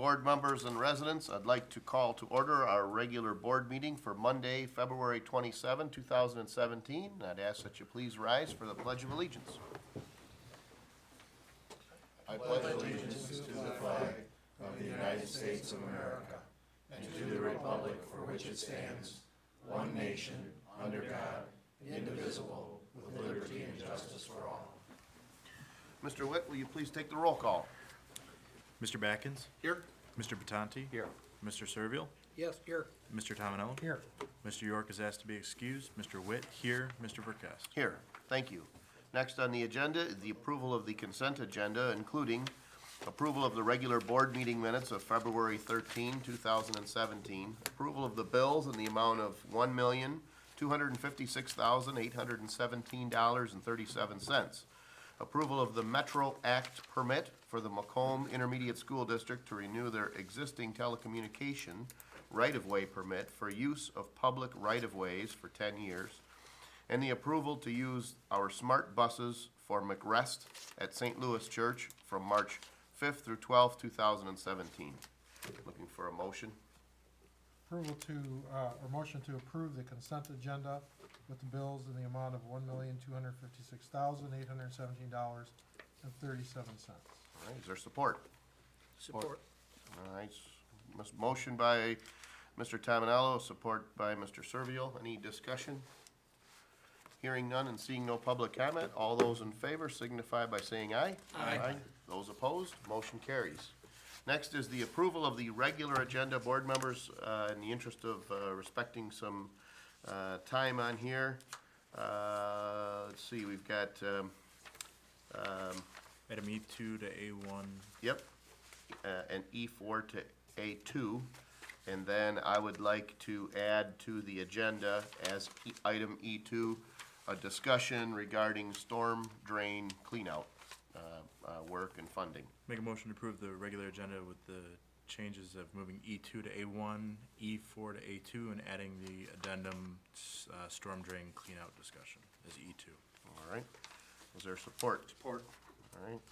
board members and residents, I'd like to call to order our regular board meeting for Monday, February 27, 2017. I'd ask that you please rise for the Pledge of Allegiance. I pledge allegiance to the flag of the United States of America and to the republic for which it stands, one nation, under God, indivisible, with liberty and justice for all. Mr. Witt, will you please take the roll call? Mr. Batkins? Here. Mr. Batanti? Here. Mr. Servil? Yes, here. Mr. Tominello? Here. Mr. York is asked to be excused. Mr. Witt, here. Mr. Verkest? Here, thank you. Next on the agenda is the approval of the consent agenda, including approval of the regular board meeting minutes of February 13, 2017, approval of the bills in the amount of $1,256,817.37, approval of the Metro Act permit for the Macomb Intermediate School District to renew their existing telecommunication right-of-way permit for use of public right-of-ways for 10 years, and the approval to use our smart buses for McRest at St. Louis Church from March 5th through 12th, 2017. Looking for a motion? Approval to, or motion to approve the consent agenda with the bills in the amount of $1,256,817.37. All right, is there support? Support. All right, motion by Mr. Tominello, support by Mr. Servil. Any discussion? Hearing none and seeing no public comment, all those in favor signify by saying aye. Aye. Those opposed, motion carries. Next is the approval of the regular agenda. Board members, in the interest of respecting some time on here, let's see, we've got, Item E2 to A1. yep, and E4 to A2. And then I would like to add to the agenda as item E2, a discussion regarding storm drain cleanout work and funding. Make a motion to approve the regular agenda with the changes of moving E2 to A1, E4 to A2, and adding the addendum storm drain cleanout discussion as E2. All right, is there support? Support. All right,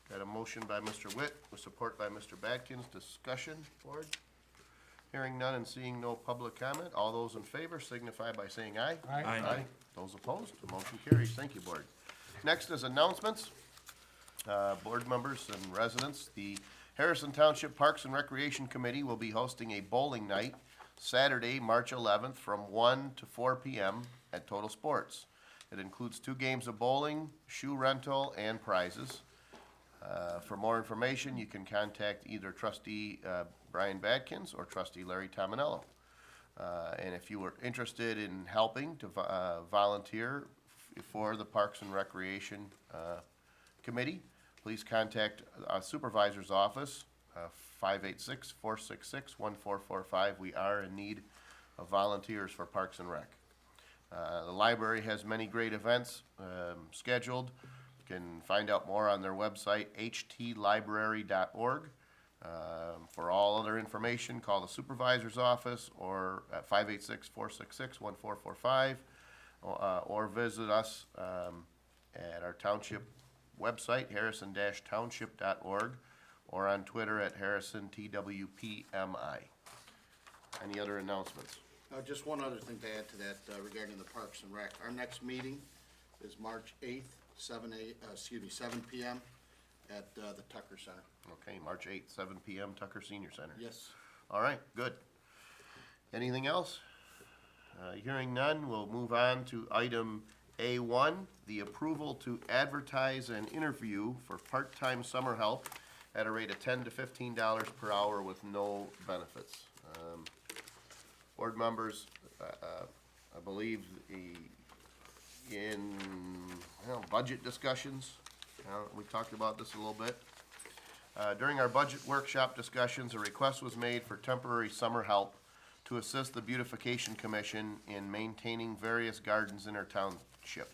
got a motion by Mr. Witt, with support by Mr. Batkins. Discussion, board? Hearing none and seeing no public comment, all those in favor signify by saying aye. Aye. Aye. Those opposed, the motion carries. Thank you, board. Next is announcements. Board members and residents, the Harrison Township Parks and Recreation Committee will be hosting a bowling night Saturday, March 11th from 1 to 4 p.m. at Total Sports. It includes 2 games of bowling, shoe rental, and prizes. For more information, you can contact either trustee Brian Batkins or trustee Larry Tominello. And if you were interested in helping to volunteer for the Parks and Recreation Committee, please contact our supervisor's office, 586-466-1445. We are in need of volunteers for Parks and Rec. The library has many great events scheduled. You can find out more on their website, htlibrary.org. For all other information, call the supervisor's office or at 586-466-1445, or visit us at our township website, harrison-township.org, or on Twitter at harrisonTWPMI. Any other announcements? Just one other thing to add to that regarding the Parks and Rec. Our next meeting is March 8th, 7 p.m. at the Tucker Center. Okay, March 8th, 7 p.m., Tucker Senior Center. Yes. All right, good. Anything else? Hearing none, we'll move on to item A1, the approval to advertise and interview for part-time summer help at a rate of $10 to $15 per hour with no benefits. Board members, I believe in budget discussions, we talked about this a little bit. During our budget workshop discussions, a request was made for temporary summer help to assist the Beautification Commission in maintaining various gardens in our township.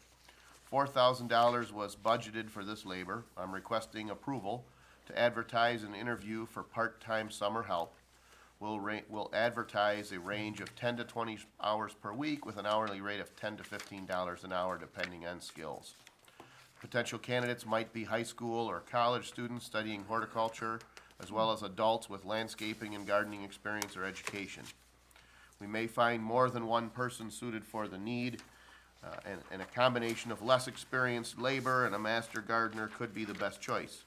$4,000 was budgeted for this labor. I'm requesting approval to advertise and interview for part-time summer help. We'll advertise a range of 10 to 20 hours per week with an hourly rate of $10 to $15 an hour depending on skills. Potential candidates might be high school or college students studying horticulture, as well as adults with landscaping and gardening experience or education. We may find more than one person suited for the need, and a combination of less experienced labor and a master gardener could be the best choice.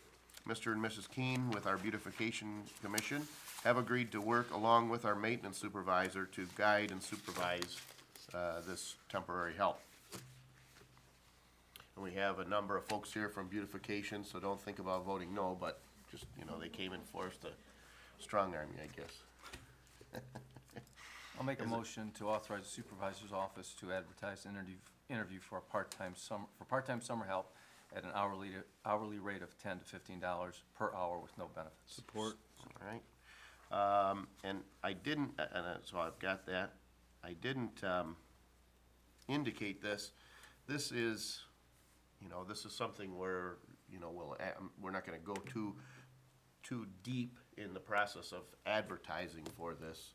Mr. and Mrs. Keene with our Beautification Commission have agreed to work along with our maintenance supervisor to guide and supervise this temporary help. And we have a number of folks here from Beautification, so don't think about voting no, but just, you know, they came in for us to strong arm you, I guess. I'll make a motion to authorize the supervisor's office to advertise an interview for a part-time summer help at an hourly rate of $10 to $15 per hour with no benefits. Support. All right. And I didn't, so I've got that. I didn't, indicate this. This is, you know, this is something where, you know, we're not gonna go too deep in the process of advertising for this.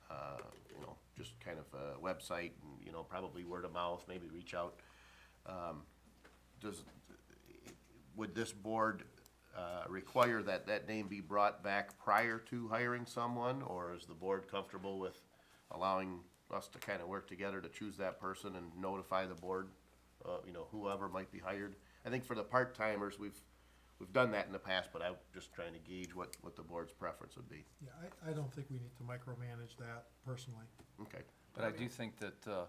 You know, just kind of a website and, you know, probably word of mouth, maybe reach out. Would this board, require that that name be brought back prior to hiring someone? Or is the board comfortable with allowing us to kind of work together to choose that person and notify the board, you know, whoever might be hired? I think for the part-timers, we've done that in the past, but I'm just trying to gauge what the board's preference would be. Yeah, I don't think we need to micromanage that personally. Okay. But I do think that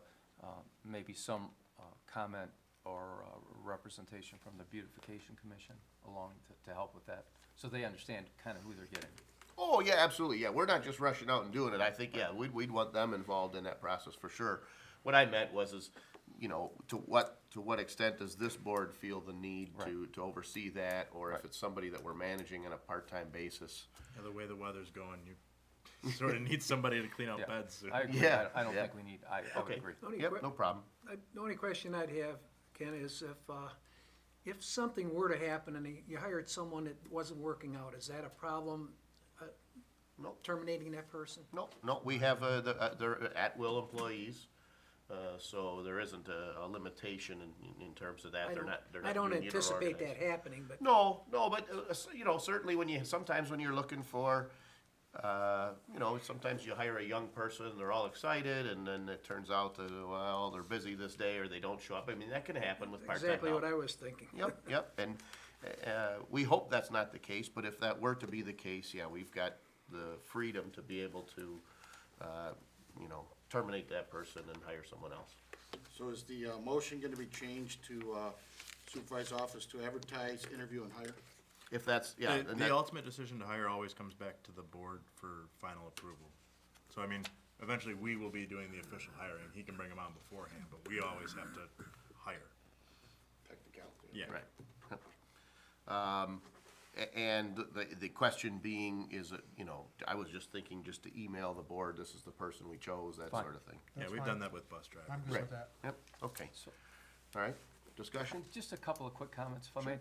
maybe some comment or representation from the Beautification Commission along to help with that, so they understand kind of who they're getting. Oh, yeah, absolutely, yeah, we're not just rushing out and doing it, I think, yeah, we'd want them involved in that process for sure. What I meant was, you know, to what extent does this board feel the need to oversee that, or if it's somebody that we're managing on a part-time basis? Yeah, the way the weather's going, you sort of need somebody to clean out Yeah. beds. I agree. Yeah, I don't yeah. think we need, I would Okay. agree. Yep, no problem. The only question I'd have, Ken, is if something were to happen and you hired someone that wasn't working out, is that a problem, No, terminating that person? no, we have, they're at-will employees, so there isn't a limitation in terms of that, they're not I don't union or anticipate that organized. happening, but No, but, you know, certainly sometimes when you're looking for, you know, sometimes you hire a young person, they're all excited, and then it turns out that, well, they're busy this day, or they don't show up. I mean, that can happen with part-time exactly help. what I was thinking. Yep, and, we hope that's not the case, but if that were to be the case, yeah, we've got the freedom to be able to, you know, terminate that person and hire someone else. So is the motion gonna be changed to supervisor's office to advertise, interview, and hire? If that's, yeah. and The that- ultimate decision to hire always comes back to the board for final approval. So I mean, eventually we will be doing the official hiring. He can bring them on beforehand, but we always have to hire. Technicality. Yeah. Right. And the question being is, you know, I was just thinking just to email the board, this is the person we chose, that Fine. sort of thing. Yeah, That's we've fine. done that with bus drivers. I'm good Right. with that. Yep, okay. All right, discussion? Just a couple of quick comments, if I may.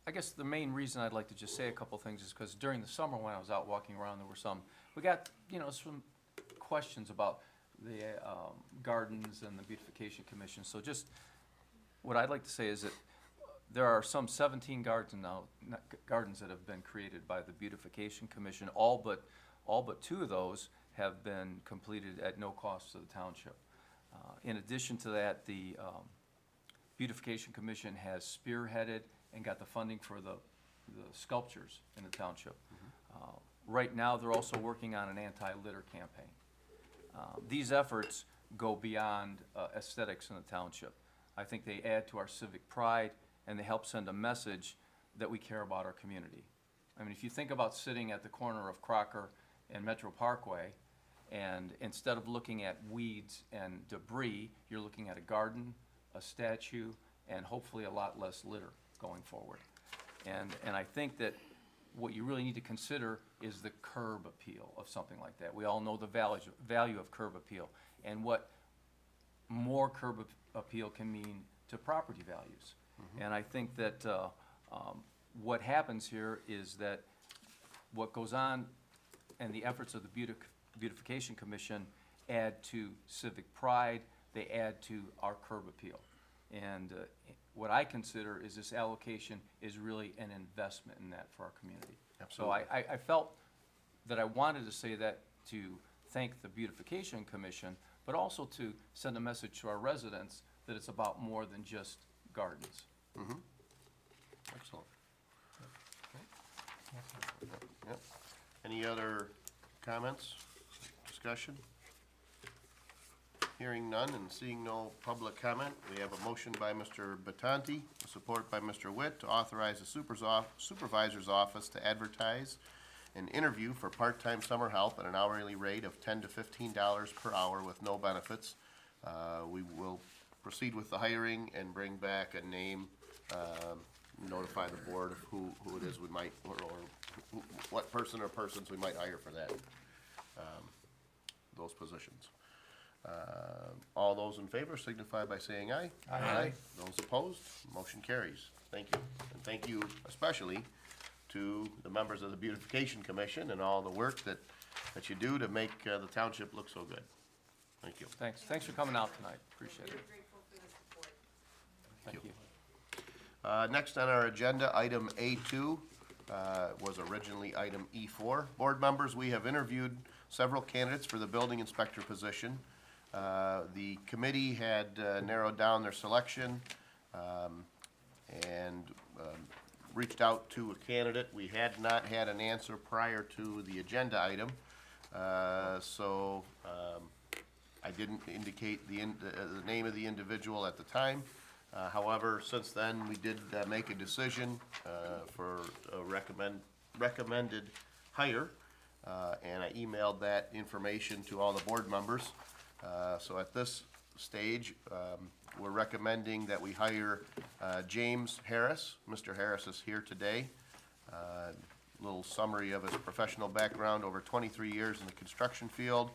I guess the main reason I'd like to just say a couple of things is because during the summer when I was out walking around, we got, you know, some questions about the gardens and the Beautification Commission. So just, what I'd like to say is that there are some 17 gardens that have been created by the Beautification Commission. All but 2 of those have been completed at no cost to the township. In addition to that, the Beautification Commission has spearheaded and got the funding for the sculptures in the township. Right now, they're also working on an anti-litter campaign. These efforts go beyond aesthetics in the township. I think they add to our civic pride, and they help send a message that we care about our community. I mean, if you think about sitting at the corner of Crocker and Metro Parkway, and instead of looking at weeds and debris, you're looking at a garden, a statue, and hopefully a lot less litter going forward. And I think that what you really need to consider is the curb appeal of something like that. We all know the value of curb appeal, and what more curb appeal can mean to property values. And I think that what happens here is that what goes on and the efforts of the Beautification Commission add to civic pride, they add to our curb appeal. And what I consider is this allocation is really an investment in that for our community. Absolutely. So I felt that I wanted to say that to thank the Beautification Commission, but also to send a message to our residents that it's about more than just gardens. Excellent. Yep. Any other comments, discussion? Hearing none and seeing no public comment, we have a motion by Mr. Batanti, support by Mr. Witt, to authorize the supervisor's office to advertise an interview for part-time summer help at an hourly rate of $10 to $15 per hour with no benefits. We will proceed with the hiring and bring back a name, notify the board of who it is we might, or what person or persons we might hire for that, those positions. All those in favor signify by saying aye. Aye. Those opposed, motion carries. Thank you. And thank you especially to the members of the Beautification Commission and all the work that you do to make the township look so good. Thank you. Thanks for coming out tonight, appreciate it. Grateful for the support. Thank you. Next on our agenda, item A2, was originally item E4. Board members, we have interviewed several candidates for the building inspector position. The committee had narrowed down their selection and reached out to a candidate. We had not had an answer prior to the agenda item, so I didn't indicate the name of the individual at the time. However, since then, we did make a decision for a recommended hire, and I emailed that information to all the board members. So at this stage, we're recommending that we hire James Harris. Mr. Harris is here today. Little summary of his professional background: over 23 years in the construction field,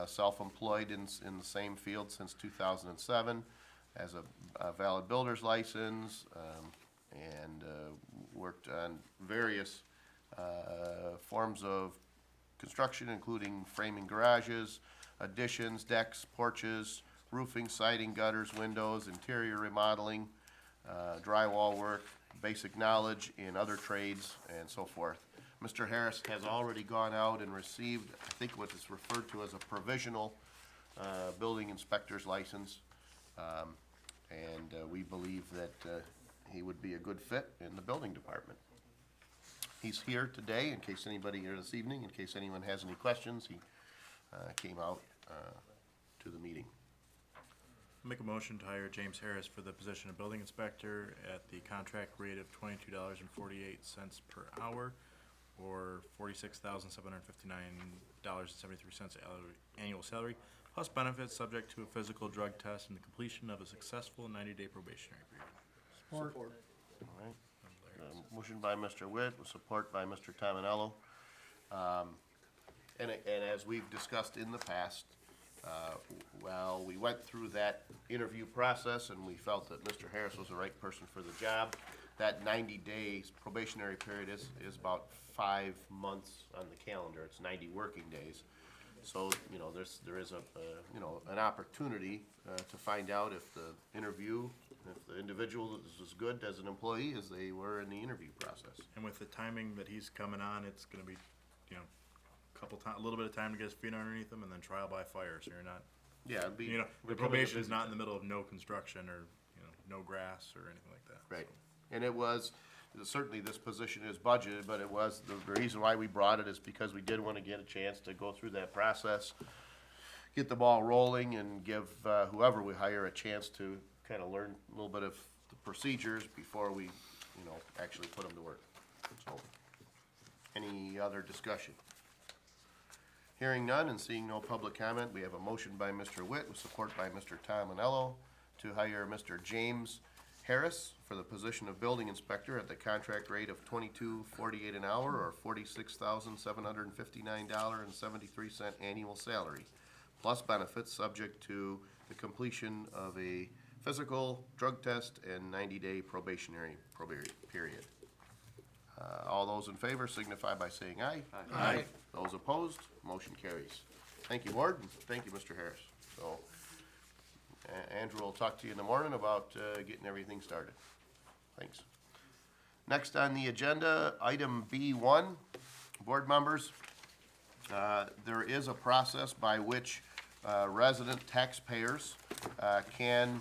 self-employed in the same field since 2007, has a valid builder's license, and worked on various forms of construction, including framing garages, additions, decks, porches, roofing, siding, gutters, windows, interior remodeling, drywall work, basic knowledge in other trades, and so forth. Mr. Harris has already gone out and received, I think, what is referred to as a provisional building inspector's license. And we believe that he would be a good fit in the building department. He's here today, in case anybody here this evening, in case anyone has any questions. He came out to the meeting. Make a motion to hire James Harris for the position of building inspector at the contract rate of $22.48 per hour, or $46,759.73 annual salary, plus benefits subject to a physical drug test and the completion of a successful 90-day probationary period. Support. All right. Motion by Mr. Witt, with support by Mr. Tominello. And as we've discussed in the past, well, we went through that interview process and we felt that Mr. Harris was the right person for the job. That 90 days probationary period is about 5 months on the calendar. It's 90 working days. So, you know, there is an opportunity to find out if the individual is as good as an employee as they were in the interview process. And with the timing that he's coming on, it's gonna be, you know, a little bit of time to get his feet underneath him, and then trial by fire, so you're not, Yeah, it'd be. you know, we're the coming to probation is visit. not in the middle of no construction or, you know, no grass or anything like that. Right, and it was, certainly this position is budgeted, but it was, the reason why we brought it is because we did want to get a chance to go through that process, get the ball rolling, and give whoever we hire a chance to kind of learn a little bit of the procedures before we, you know, actually put them to work. So, any other discussion? Hearing none and seeing no public comment, we have a motion by Mr. Witt with support by Mr. Tominello to hire Mr. James Harris for the position of building inspector at the contract rate of $22.48 an hour, or $46,759.73 annual salary, plus benefits subject to the completion of a physical, drug test, and 90-day probationary period. All those in favor signify by saying aye. Aye. Those opposed, motion carries. Thank you, Ward, and thank you, Mr. Harris. So, Andrew will talk to you in the morning about getting everything started. Thanks. Next on the agenda, item B1, board members. There is a process by which resident taxpayers can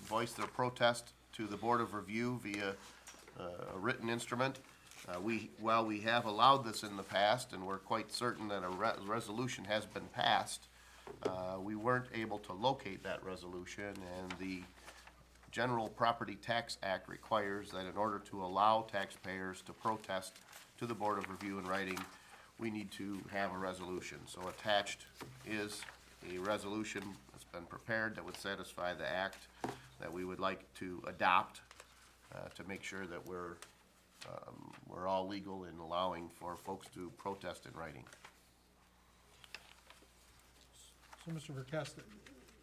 voice their protest to the Board of Review via a written instrument. While we have allowed this in the past, and we're quite certain that a resolution has been passed, we weren't able to locate that resolution, and the General Property Tax Act requires that in order to allow taxpayers to protest to the Board of Review in writing, we need to have a resolution. So attached is a resolution that's been prepared that would satisfy the act that we would like to adopt to make sure that we're all legal in allowing for folks to protest in writing. So, Mr. Verkest,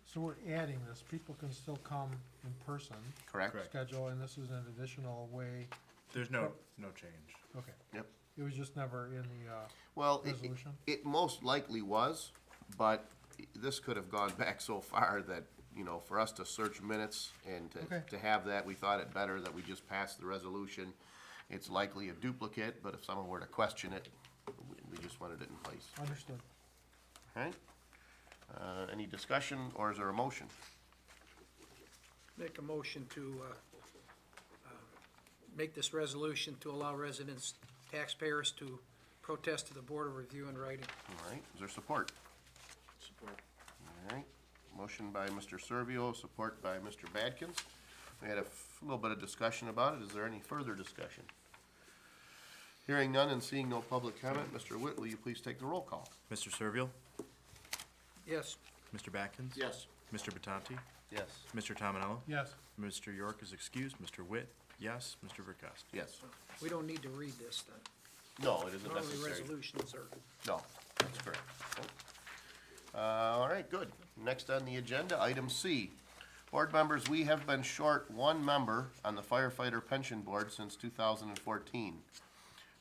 so we're adding this, people can still come in person, Correct? Correct. schedule, and this is an additional way, There's no change. okay. Yep. It was just never in the, Well, Resolution? it most likely was, but this could have gone back so far that, you know, for us to search minutes and Okay. to have that, we thought it better that we just pass the resolution. It's likely a duplicate, but if someone were to question it, we just wanted it in place. understood. All right? Any discussion, or is there a motion? Make a motion to make this resolution to allow residents, taxpayers to protest to the Board of Review in writing. All right, is there support? Support. All right, motion by Mr. Servio, support by Mr. Badkins. We had a little bit of discussion about it. Is there any further discussion? Hearing none and seeing no public comment, Mr. Witt, will you please take the roll call? Mr. Servil, Yes, Mr. Batkins? Yes. Mr. Batanti? Yes. Mr. Tominello? Yes, Mr. York is excused. Mr. Witt, yes. Mr. Verkust? Yes. we don't need to read this then. No, it isn't Normally necessary. resolutions are, No, that's correct. All right, good. Next on the agenda, item C. Board members, we have been short one member on the firefighter pension board since 2014.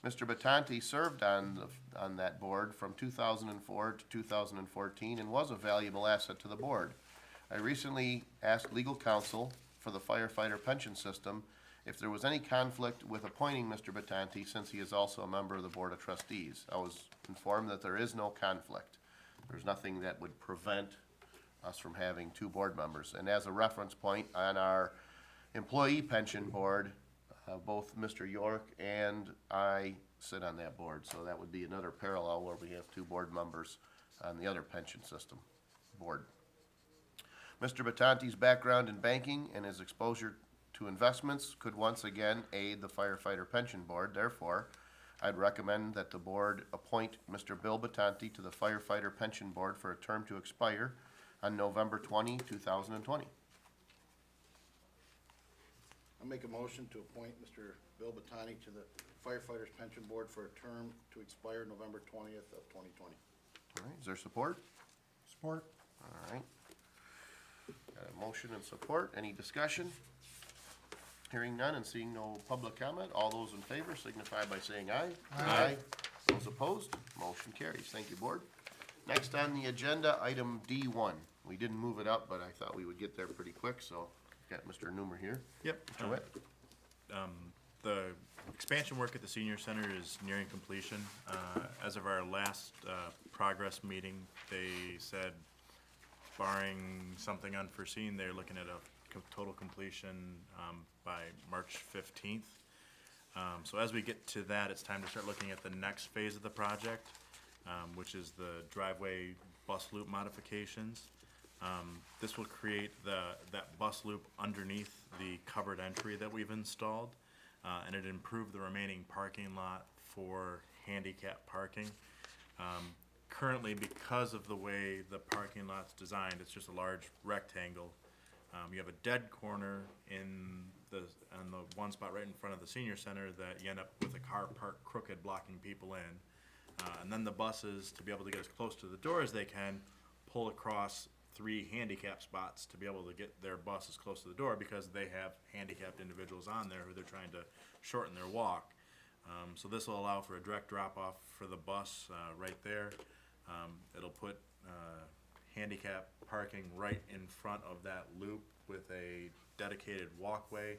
Mr. Batanti served on that board from 2004 to 2014 and was a valuable asset to the board. I recently asked legal counsel for the firefighter pension system if there was any conflict with appointing Mr. Batanti, since he is also a member of the Board of Trustees. I was informed that there is no conflict. There's nothing that would prevent us from having two board members. And as a reference point, on our employee pension board, both Mr. York and I sit on that board, so that would be another parallel where we have two board members on the other pension system board. Mr. Batanti's background in banking and his exposure to investments could once again aid the firefighter pension board. Therefore, I'd recommend that the board appoint Mr. Bill Batanti to the firefighter pension board for a term to expire on November 20, 2020. I make a motion to appoint Mr. Bill Battani to the firefighters pension board for a term to expire November 20th of 2020. All right, is there support? support, All right. Got a motion and support. Any discussion? Hearing none and seeing no public comment, all those in favor signify by saying aye. Aye. Those opposed, motion carries. Thank you, board. Next on the agenda, item D1. We didn't move it up, but I thought we would get there pretty quick, so got Mr. Newmer here. Yep. Mr. Witt? The expansion work at the senior center is nearing completion. As of our last progress meeting, they said barring something unforeseen, they're looking at a total completion by March 15th. So as we get to that, it's time to start looking at the next phase of the project, which is the driveway bus loop modifications. This will create that bus loop underneath the covered entry that we've installed, and it improve the remaining parking lot for handicap parking. Currently, because of the way the parking lot's designed, it's just a large rectangle. You have a dead corner on the one spot right in front of the senior center that you end up with a car parked crooked blocking people in. And then the buses, to be able to get as close to the door as they can, pull across 3 handicap spots to be able to get their bus as close to the door, because they have handicapped individuals on there who they're trying to shorten their walk. So this will allow for a direct drop-off for the bus right there. It'll put handicap parking right in front of that loop with a dedicated walkway.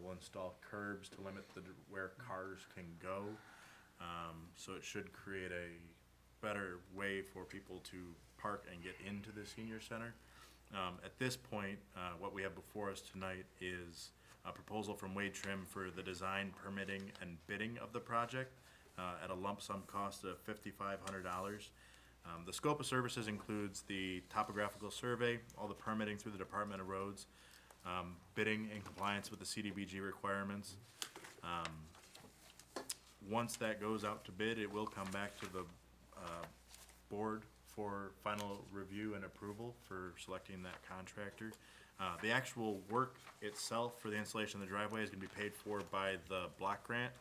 We'll install curbs to limit where cars can go. So it should create a better way for people to park and get into the senior center. At this point, what we have before us tonight is a proposal from Wade Trim for the design, permitting, and bidding of the project at a lump sum cost of $5,500. The scope of services includes the topographical survey, all the permitting through the Department of Roads, bidding in compliance with the CDBG requirements. Once that goes out to bid, it will come back to the board for final review and approval for selecting that contractor. The actual work itself for the installation of the driveway is gonna be paid for by the block grant.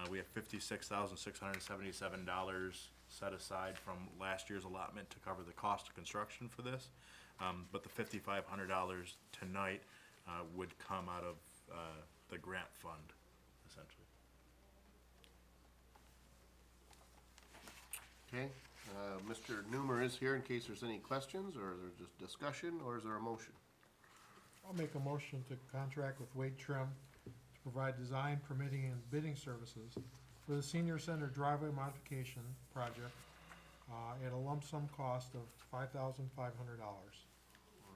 We have $56,677 set aside from last year's allotment to cover the cost of construction for this. But the $5,500 tonight would come out of the grant fund, essentially. Okay, Mr. Newmer is here in case there's any questions, or is there just discussion, or is there a motion? I'll make a motion to contract with Wade Trim to provide design, permitting, and bidding services for the senior center driveway modification project at a lump sum cost of $5,500. All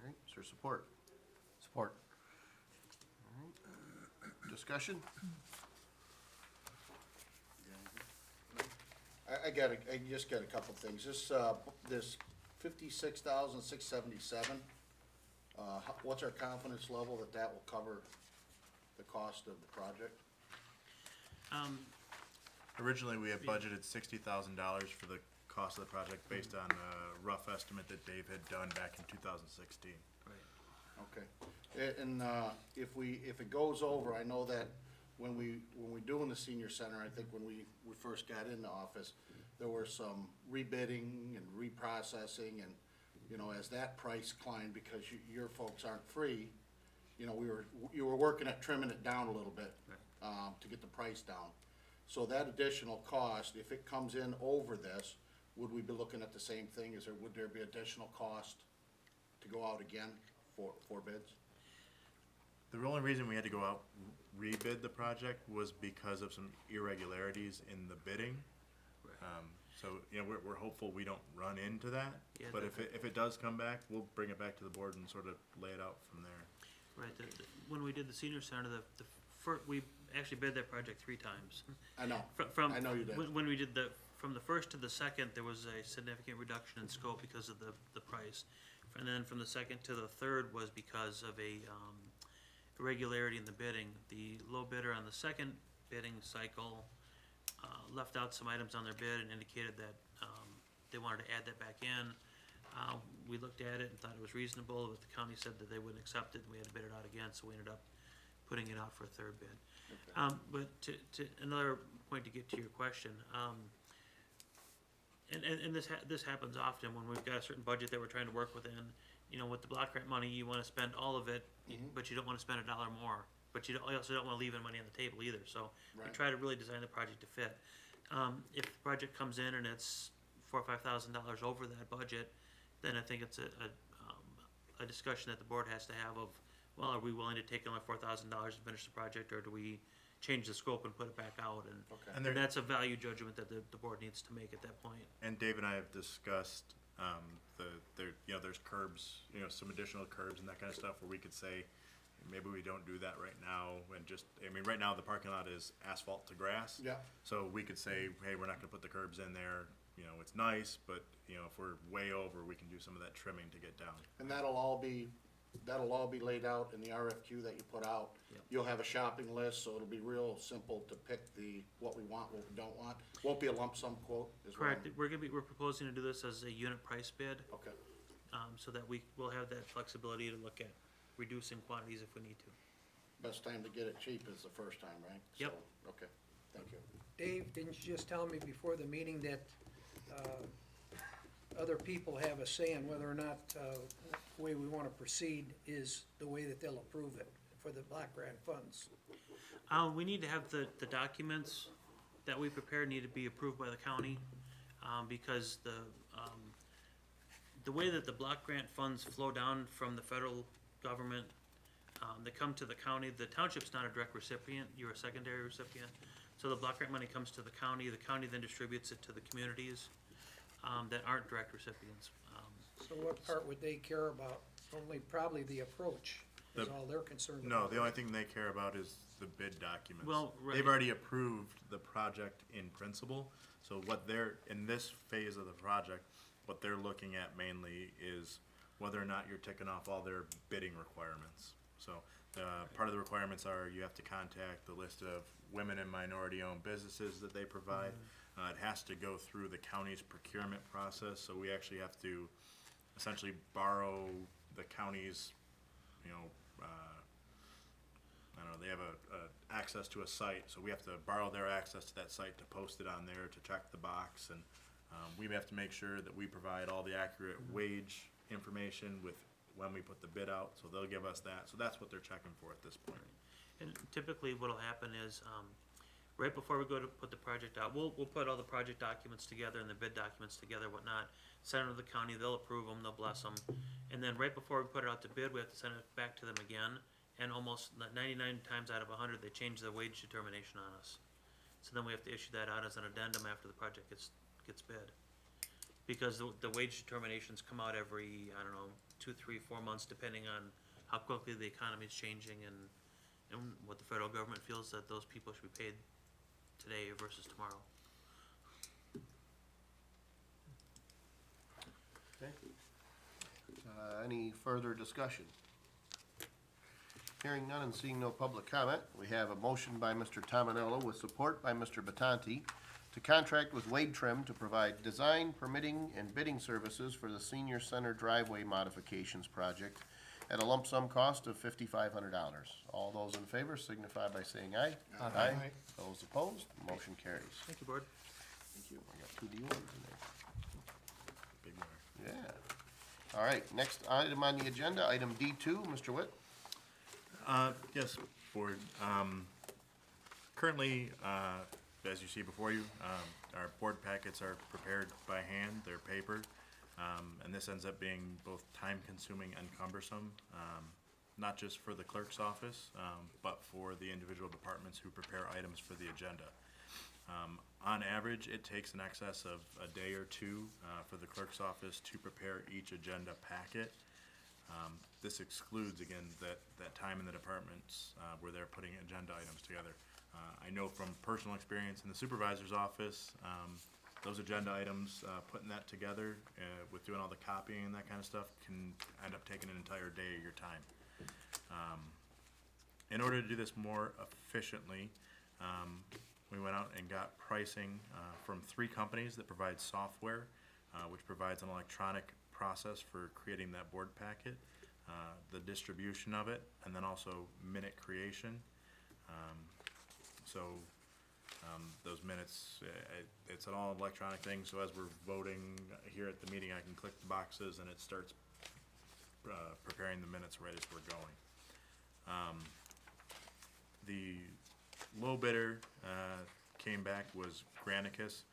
right, is there support? Support. Discussion? I just got a couple things. This 56,677, what's our confidence level that that will cover the cost of the project? Originally, we had budgeted $60,000 for the cost of the project based on a rough estimate that Dave had done back in 2016. Okay. And if it goes over, I know that when we doing the senior center, I think when we first got in the office, there were some rebidding and reprocessing, and, you know, as that price climbed, because your folks aren't free, you know, you were working at trimming it down a little bit, to get the price down. So that additional cost, if it comes in over this, would we be looking at the same thing? Would there be additional cost to go out again for bids? The only reason we had to go out rebid the project was because of some irregularities in the bidding. So, you know, we're hopeful we don't run into that, Yeah, but if it does come back, we'll bring it back to the board and sort of lay it out from there. Right, when we did the senior center, we actually bid that project 3 times. I know. From I know you did. When we did from the first to the second, there was a significant reduction in scope because of the price. And then from the second to the third was because of a irregularity in the bidding. The low bidder on the second bidding cycle left out some items on their bid and indicated that they wanted to add that back in. We looked at it and thought it was reasonable, but the county said that they wouldn't accept it, and we had to bid it out again, so we ended up putting it out for a third bid. But to another point to get to your question, and this happens often when we've got a certain budget that we're trying to work within. You know, with the block grant money, you wanna spend all of it, but you don't wanna spend $1 more. But you also don't wanna leave any money on the table either, so we Right. try to really design the project to fit. If the project comes in and it's $4,000 or $5,000 over that budget, then I think it's a discussion that the board has to have of, well, are we willing to take another $4,000 to finish the project, or do we change the scope and put it back out? And Okay. And and that's a value judgment that the board needs to make at that point. And Dave and I have discussed, there's curbs, you know, some additional curbs and that kind of stuff where we could say, maybe we don't do that right now and just, I mean, right now the parking lot is asphalt to grass. Yeah. So we could say, hey, we're not gonna put the curbs in there, you know, it's nice, but, you know, if we're way over, we can do some of that trimming to get down. And that'll all be laid out in the RFQ that you put out. Yep. You'll have a shopping list, so it'll be real simple to pick what we want, what we don't want. Won't be a lump sum quote, is what Correct, I'm- we're proposing to do this as a unit price bid, Okay, so that we will have that flexibility to look at reducing quantities if we need to. best time to get it cheap is the first time, right? Yep. So, okay, thank you. Dave, didn't you just tell me before the meeting that other people have a say in whether or not the way we want to proceed is the way that they'll approve it for the block grant funds? We need to have the documents that we prepare need to be approved by the county, because the way that the block grant funds flow down from the federal government, they come to the county, the township's not a direct recipient, you're a secondary recipient. So the block grant money comes to the county then distributes it to the communities, that aren't direct recipients. So what part would they care about? Only probably the approach is The- all they're concerned No, about. the only thing they care about is the bid documents. Well, right. They've already approved the project in principle, so what they're, in this phase of the project, what they're looking at mainly is whether or not you're ticking off all their bidding requirements. So, part of the requirements are you have to contact the list of women and minority-owned businesses that they provide. It has to go through the county's procurement process, so we actually have to essentially borrow the county's, you know, I don't know, they have access to a site, so we have to borrow their access to that site to post it on there, to check the box, and we have to make sure that we provide all the accurate wage information with when we put the bid out, so they'll give us that, so that's what they're checking for at this point. And typically what'll happen is, right before we go to put the project out, we'll put all the project documents together and the bid documents together, whatnot, send them to the county, they'll approve them, they'll bless them. And then right before we put it out to bid, we have to send it back to them again, and almost 99 times out of 100, they change the wage determination on us. So then we have to issue that out as an addendum after the project gets bid. Because the wage determinations come out every, I don't know, 2, 3, 4 months, depending on how quickly the economy is changing and what the federal government feels that those people should be paid today versus tomorrow. Okay. Any further discussion? Hearing none and seeing no public comment, we have a motion by Mr. Tominello with support by Mr. Batanti to contract with Wade Trim to provide design, permitting, and bidding services for the senior center driveway modifications project at a lump sum cost of $5,500. All those in favor signify by saying aye. Aye. Those opposed, motion carries. Thank you, Board. Thank you. I got 2 D1s in Big winner. there. Yeah. All right, next item on the agenda, item D2, Mr. Witt. Yes, Board. Currently, as you see before you, our board packets are prepared by hand, they're papered. And this ends up being both time-consuming and cumbersome, not just for the clerk's office, but for the individual departments who prepare items for the agenda. On average, it takes in excess of a day or two for the clerk's office to prepare each agenda packet. This excludes, again, that time in the departments where they're putting agenda items together. I know from personal experience in the supervisor's office, those agenda items, putting that together with doing all the copying and that kind of stuff can end up taking an entire day of your time. In order to do this more efficiently, we went out and got pricing from 3 companies that provide software, which provides an electronic process for creating that board packet, the distribution of it, and then also minute creation. Those minutes, it's an all electronic thing, so as we're voting here at the meeting, I can click the boxes and it starts preparing the minutes right as we're going. The low bidder came back was Granicus,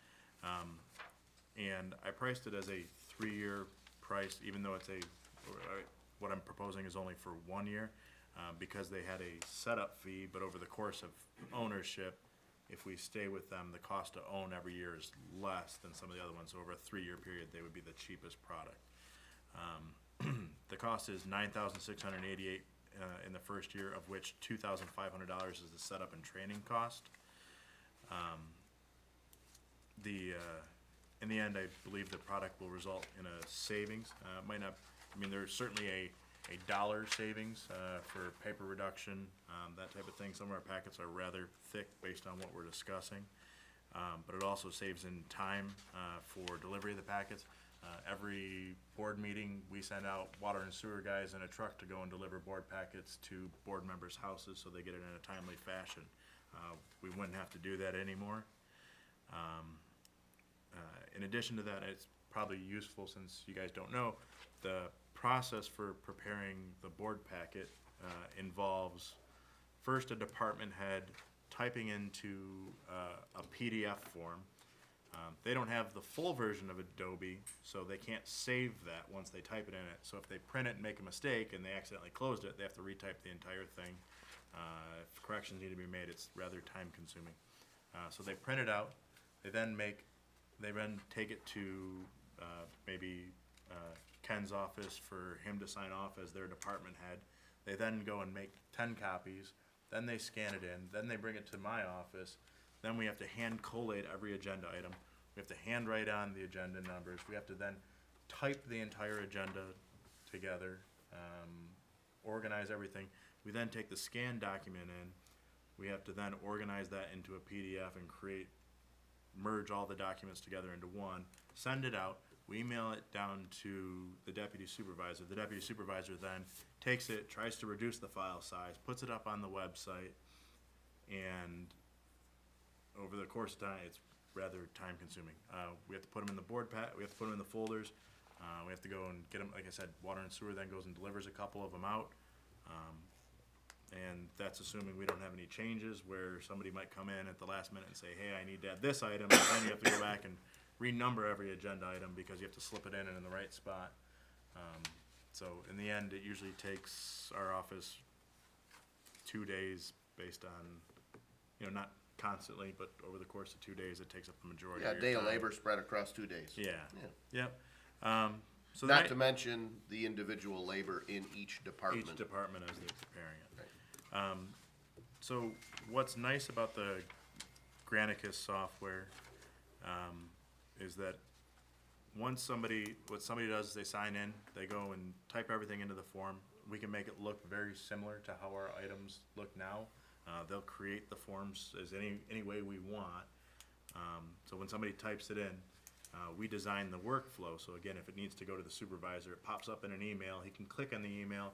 and I priced it as a 3-year price, even though what I'm proposing is only for 1 year, because they had a setup fee, but over the course of ownership, if we stay with them, the cost to own every year is less than some of the other ones. So over a 3-year period, they would be the cheapest product. The cost is $9,688 in the first year, of which $2,500 is the setup and training cost. In the end, I believe the product will result in a savings. It might not, there's certainly a dollar savings for paper reduction, that type of thing. Some of our packets are rather thick based on what we're discussing, but it also saves in time for delivery of the packets. Every board meeting, we send out water and sewer guys in a truck to go and deliver board packets to board members' houses so they get it in a timely fashion. We wouldn't have to do that anymore. In addition to that, it's probably useful, since you guys don't know, the process for preparing the board packet involves first a department head typing into a PDF form They don't have the full version of Adobe, so they can't save that once they type it in it. So if they print it and make a mistake and they accidentally closed it, they have to retype the entire thing. If corrections need to be made, it's rather time consuming. So they print it out, they then take it to maybe Ken's office for him to sign off as their department head. They then go and make 10 copies, then they scan it in, then they bring it to my office. Then we have to hand collate every agenda item. We have to hand write on the agenda numbers. We have to then type the entire agenda together, organize everything. We then take the scanned document in. We have to then organize that into a PDF and merge all the documents together into one, send it out. We email it down to the deputy supervisor. The deputy supervisor then takes it, tries to reduce the file size, puts it up on the website, and over the course of time, it's rather time consuming. We have to put them in the board we have to put them in the folders. We have to go and get them, like I said, water and sewer then goes and delivers a couple of them out. And that's assuming we don't have any changes where somebody might come in at the last minute and say, hey, I need to add this item, and then you have to go back and renumber every agenda item because you have to slip it in the right spot. So in the end, it usually takes our office 2 days based on, not constantly, but over the course of 2 days, it takes up the majority Yeah, of your day time. of labor spread across 2 days. Yeah, Yeah. yep. So Not then to mention the individual labor in each department. each department as they're preparing it. So what's nice about the Granicus software is that what somebody does is they sign in, they go and type everything into the form. We can make it look very similar to how our items look now. They'll create the forms as any way we want. So when somebody types it in, we design the workflow. So again, if it needs to go to the supervisor, it pops up in an email. He can click on the email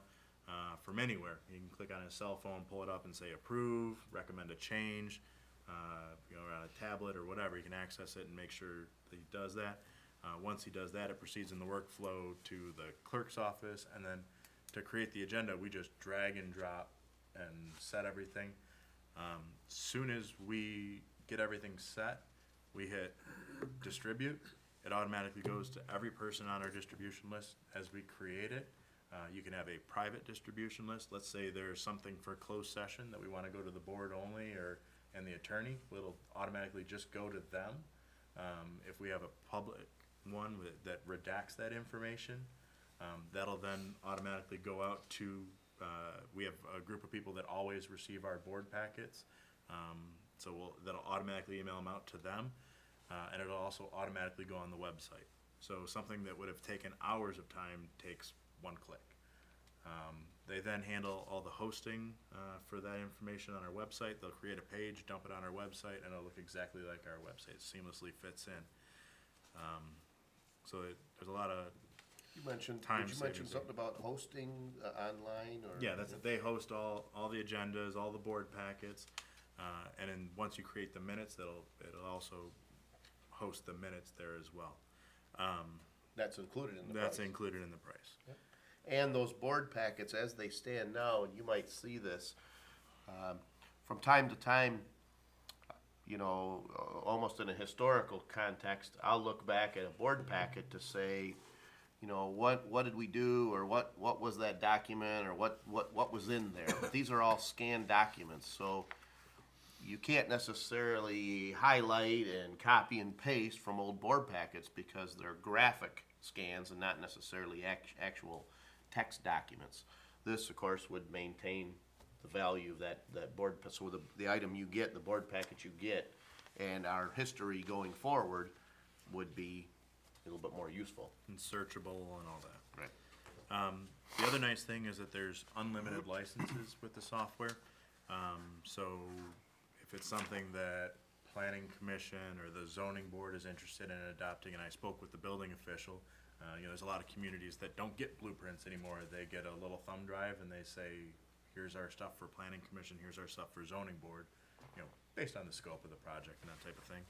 from anywhere. He can click on his cell phone, pull it up and say approve, recommend a change, on a tablet or whatever. He can access it and make sure that he does that. Once he does that, it proceeds in the workflow to the clerk's office, and then to create the agenda, we just drag and drop and set everything. Soon as we get everything set, we hit distribute. It automatically goes to every person on our distribution list as we create it. You can have a private distribution list. Let's say there's something for closed session that we want to go to the board only and the attorney. It'll automatically just go to them. If we have a public one that redacts that information, that'll then automatically go out to, we have a group of people that always receive our board packets. So that'll automatically email them out to them. And it'll also automatically go on the website. So something that would have taken hours of time takes one click. They then handle all the hosting for that information on our website. They'll create a page, dump it on our website, and it'll look exactly like our website. It seamlessly fits in. There's a lot of Did you mention savings something about hosting online or? Yeah, they host all the agendas, all the board packets, and then once you create the minutes, it'll also host the minutes there as well. That's included in the price. That's included in the price. And those board packets, as they stand now, and you might see this, from time to time, almost in a historical context, I'll look back at a board packet to say, what did we do, or what was that document, or what was in there. But these are all scanned documents, so you can't necessarily highlight and copy and paste from old board packets because they're graphic scans and not necessarily actual text documents. This, of course, would maintain the value of that board, so the item you get, the board packet you get, and our history going forward would be a little bit more useful. And searchable and all that. Right. The other nice thing is that there's unlimited licenses with the software. So if it's something that planning commission or the zoning board is interested in adopting, and I spoke with the building official, there's a lot of communities that don't get blueprints anymore. They get a little thumb drive and they say, here's our stuff for planning commission, here's our stuff for zoning board, based on the scope of the project and that type of thing.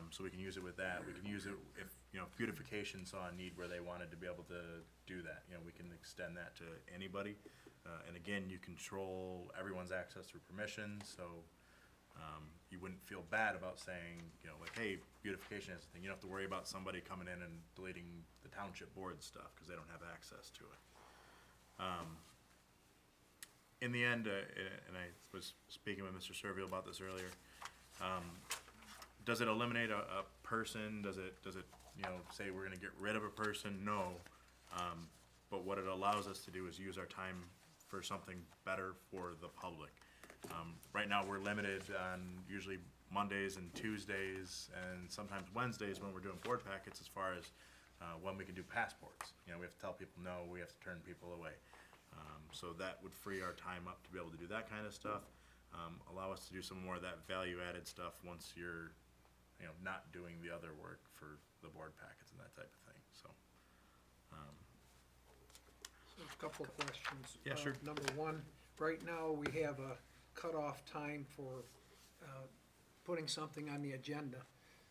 So we can use it with that. We can use it if, beautification saw a need where they wanted to be able to do that. We can extend that to anybody. And again, you control everyone's access through permissions, so You wouldn't feel bad about saying, you know, like, hey, beautification is a thing. You don't have to worry about somebody coming in and deleting the township board stuff because they don't have access to it. In the end, and I was speaking with Mr. Servil about this earlier, does it eliminate a person? Does it, you know, say we're gonna get rid of a person? No. But what it allows us to do is use our time for something better for the public. Right now, we're limited on usually Mondays and Tuesdays and sometimes Wednesdays when we're doing board packets as far as when we can do passports. You know, we have to tell people no, we have to turn people away. So that would free our time up to be able to do that kind of stuff. Allow us to do some more of that value-added stuff once you're, you know, not doing the other work for the board packets and that type of thing, so. A couple of questions. Yeah, sure. Number one, right now, we have a cutoff time for putting something on the agenda.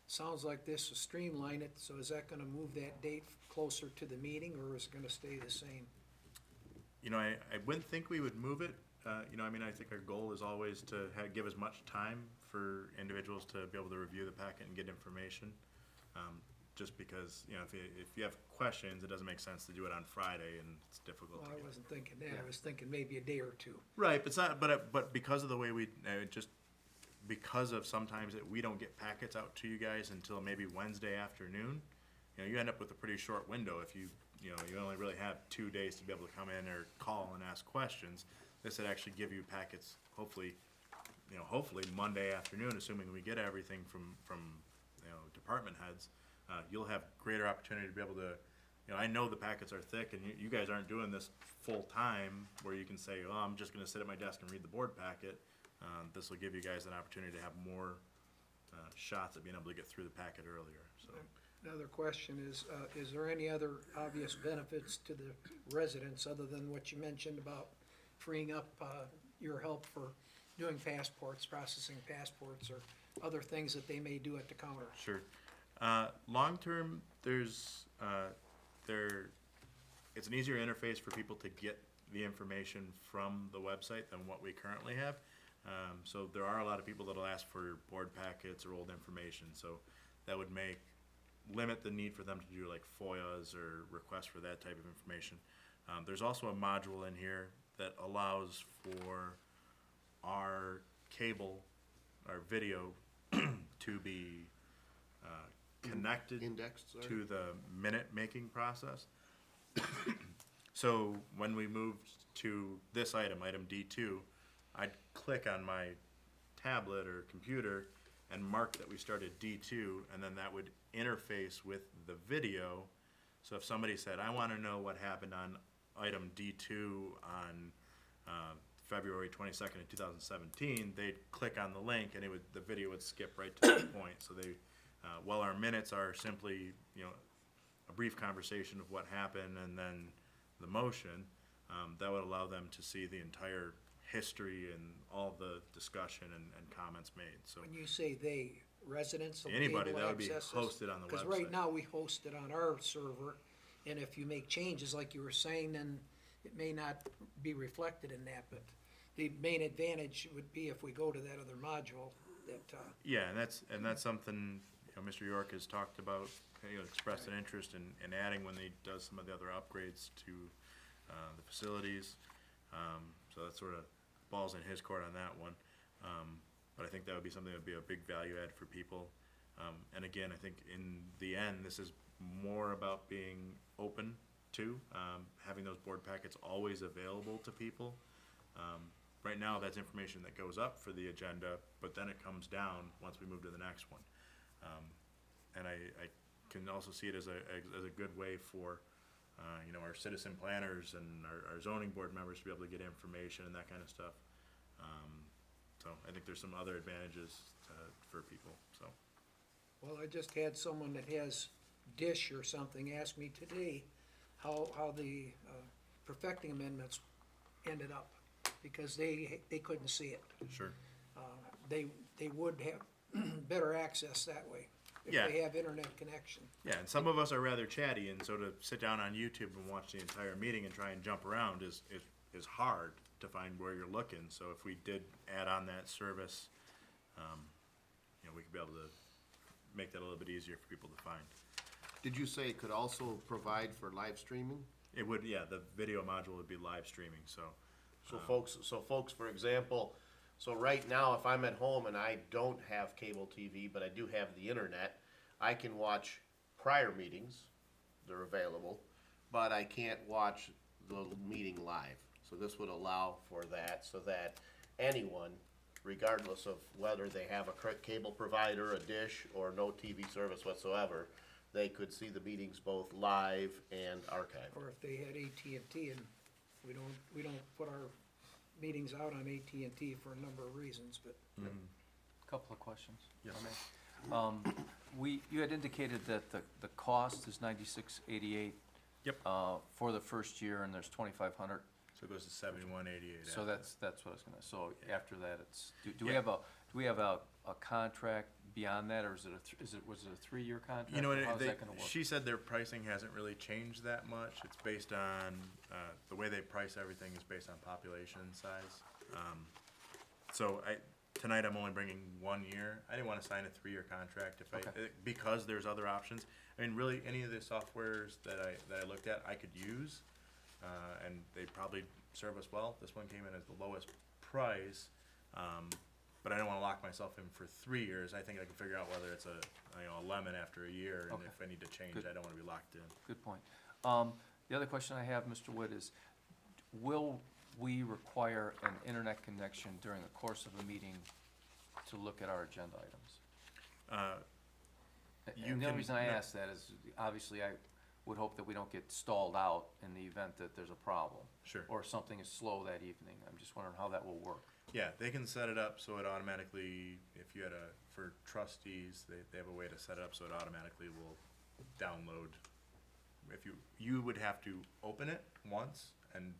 Sounds like this will streamline it, so is that gonna move that date closer to the meeting, or is it gonna stay the same? You know, I wouldn't think we would move it. You know, I mean, I think our goal is always to give as much time for individuals to be able to review the packet and get information. Just because, you know, if you have questions, it doesn't make sense to do it on Friday and it's difficult Well, to I get. wasn't thinking that, I was thinking maybe a day or two. Right, but it's not, but because of the way we, just because of sometimes that we don't get packets out to you guys until maybe Wednesday afternoon, you know, you end up with a pretty short window if you know, you only really have 2 days to be able to come in or call and ask questions. This would actually give you packets, hopefully, you know, hopefully Monday afternoon, assuming we get everything from, you know, department heads. You'll have greater opportunity to be able to, you know, I know the packets are thick and you guys aren't doing this full time where you can say, oh, I'm just gonna sit at my desk and read the board packet. This will give you guys an opportunity to have more, shots at being able to get through the packet earlier, so. Another question is there any other obvious benefits to the residents other than what you mentioned about freeing up your help for doing passports, processing passports, or other things that they may do at the counter? Sure. Long-term, there's, it's an easier interface for people to get the information from the website than what we currently have. So there are a lot of people that'll ask for board packets or old information, so that would limit the need for them to do like FOIAs or requests for that type of information. There's also a module in here that allows for our cable, our video to be connected Indexed, sorry. to the minute-making process. So when we moved to this item D2, I'd click on my tablet or computer and mark that we started D2, and then that would interface with the video. So if somebody said, I wanna know what happened on item D2 on February 22nd of 2017, they'd click on the link and the video would skip right to that point. So they, while our minutes are simply, you know, a brief conversation of what happened and then the motion, that would allow them to see the entire history and all the discussion and comments made, so. When you say they, residents will be able Anybody, to that would be access this? hosted on the Because right website. now, we host it on our server, and if you make changes, like you were saying, then it may not be reflected in that, but the main advantage would be if we go to that other module, that, Yeah, and that's something, you know, Mr. York has talked about, you know, expressed an interest in adding when he does some of the other upgrades to the facilities. So that sort of balls in his court on that one. But I think that would be something that would be a big value add for people. And again, I think in the end, this is more about being open to, having those board packets always available to people. Right now, that's information that goes up for the agenda, but then it comes down once we move to the next one. And I can also see it as a good way for, you know, our citizen planners and our zoning board members to be able to get information and that kind of stuff. So I think there's some other advantages for people, so. well, I just had someone that has Dish or something ask me today how the perfecting amendments ended up, because they couldn't see it. Sure. They would have better access that way, if Yeah. they have internet connection. Yeah, and some of us are rather chatty, and so to sit down on YouTube and watch the entire meeting and try and jump around is hard to find where you're looking. So if we did add on that service, you know, we could be able to make that a little bit easier for people to find. Did you say it could also provide for live streaming? It would, yeah, the video module would be live streaming, so. So folks, for example, so right now, if I'm at home and I don't have cable TV, but I do have the internet, I can watch prior meetings, they're available, but I can't watch the meeting live. So this would allow for that, so that anyone, regardless of whether they have a cable provider, a dish, or no TV service whatsoever, they could see the meetings both live and archived. Or if they had AT&T and we don't put our meetings out on AT&T for a number of reasons, but Couple of questions. Yes. if I may. You had indicated that the cost is $96.88. Yep. For the first year, and there's 2,500. So it goes to 7188. So that's what I was gonna, so Yeah. after that, do we Yeah. have a contract beyond that, or was it a 3-year contract? You know, or and how's that gonna work? she said their pricing hasn't really changed that much. It's based on, the way they price everything is based on population size. So tonight I'm only bringing 1 year. I didn't wanna sign a 3-year contract Okay. because there's other options. I mean, really, any of the softwares that I looked at, I could use, and they probably serve us well. This one came in as the lowest price, but I don't wanna lock myself in for 3 years. I think I can figure out whether it's a lemon after a year, and Okay. if I need to change, Good. I don't wanna be locked in. Good point. The other question I have, Mr. Wood, is will we require an internet connection during the course of a meeting to look at our agenda items? You And the only can- reason I no. ask that is, obviously, I would hope that we don't get stalled out in the event that there's a problem. Sure. Or something is slow that evening. I'm just wondering how that will work. Yeah, they can set it up so it automatically, if you had for trustees, they have a way to set it up so it automatically will download. If you would have to open it once and,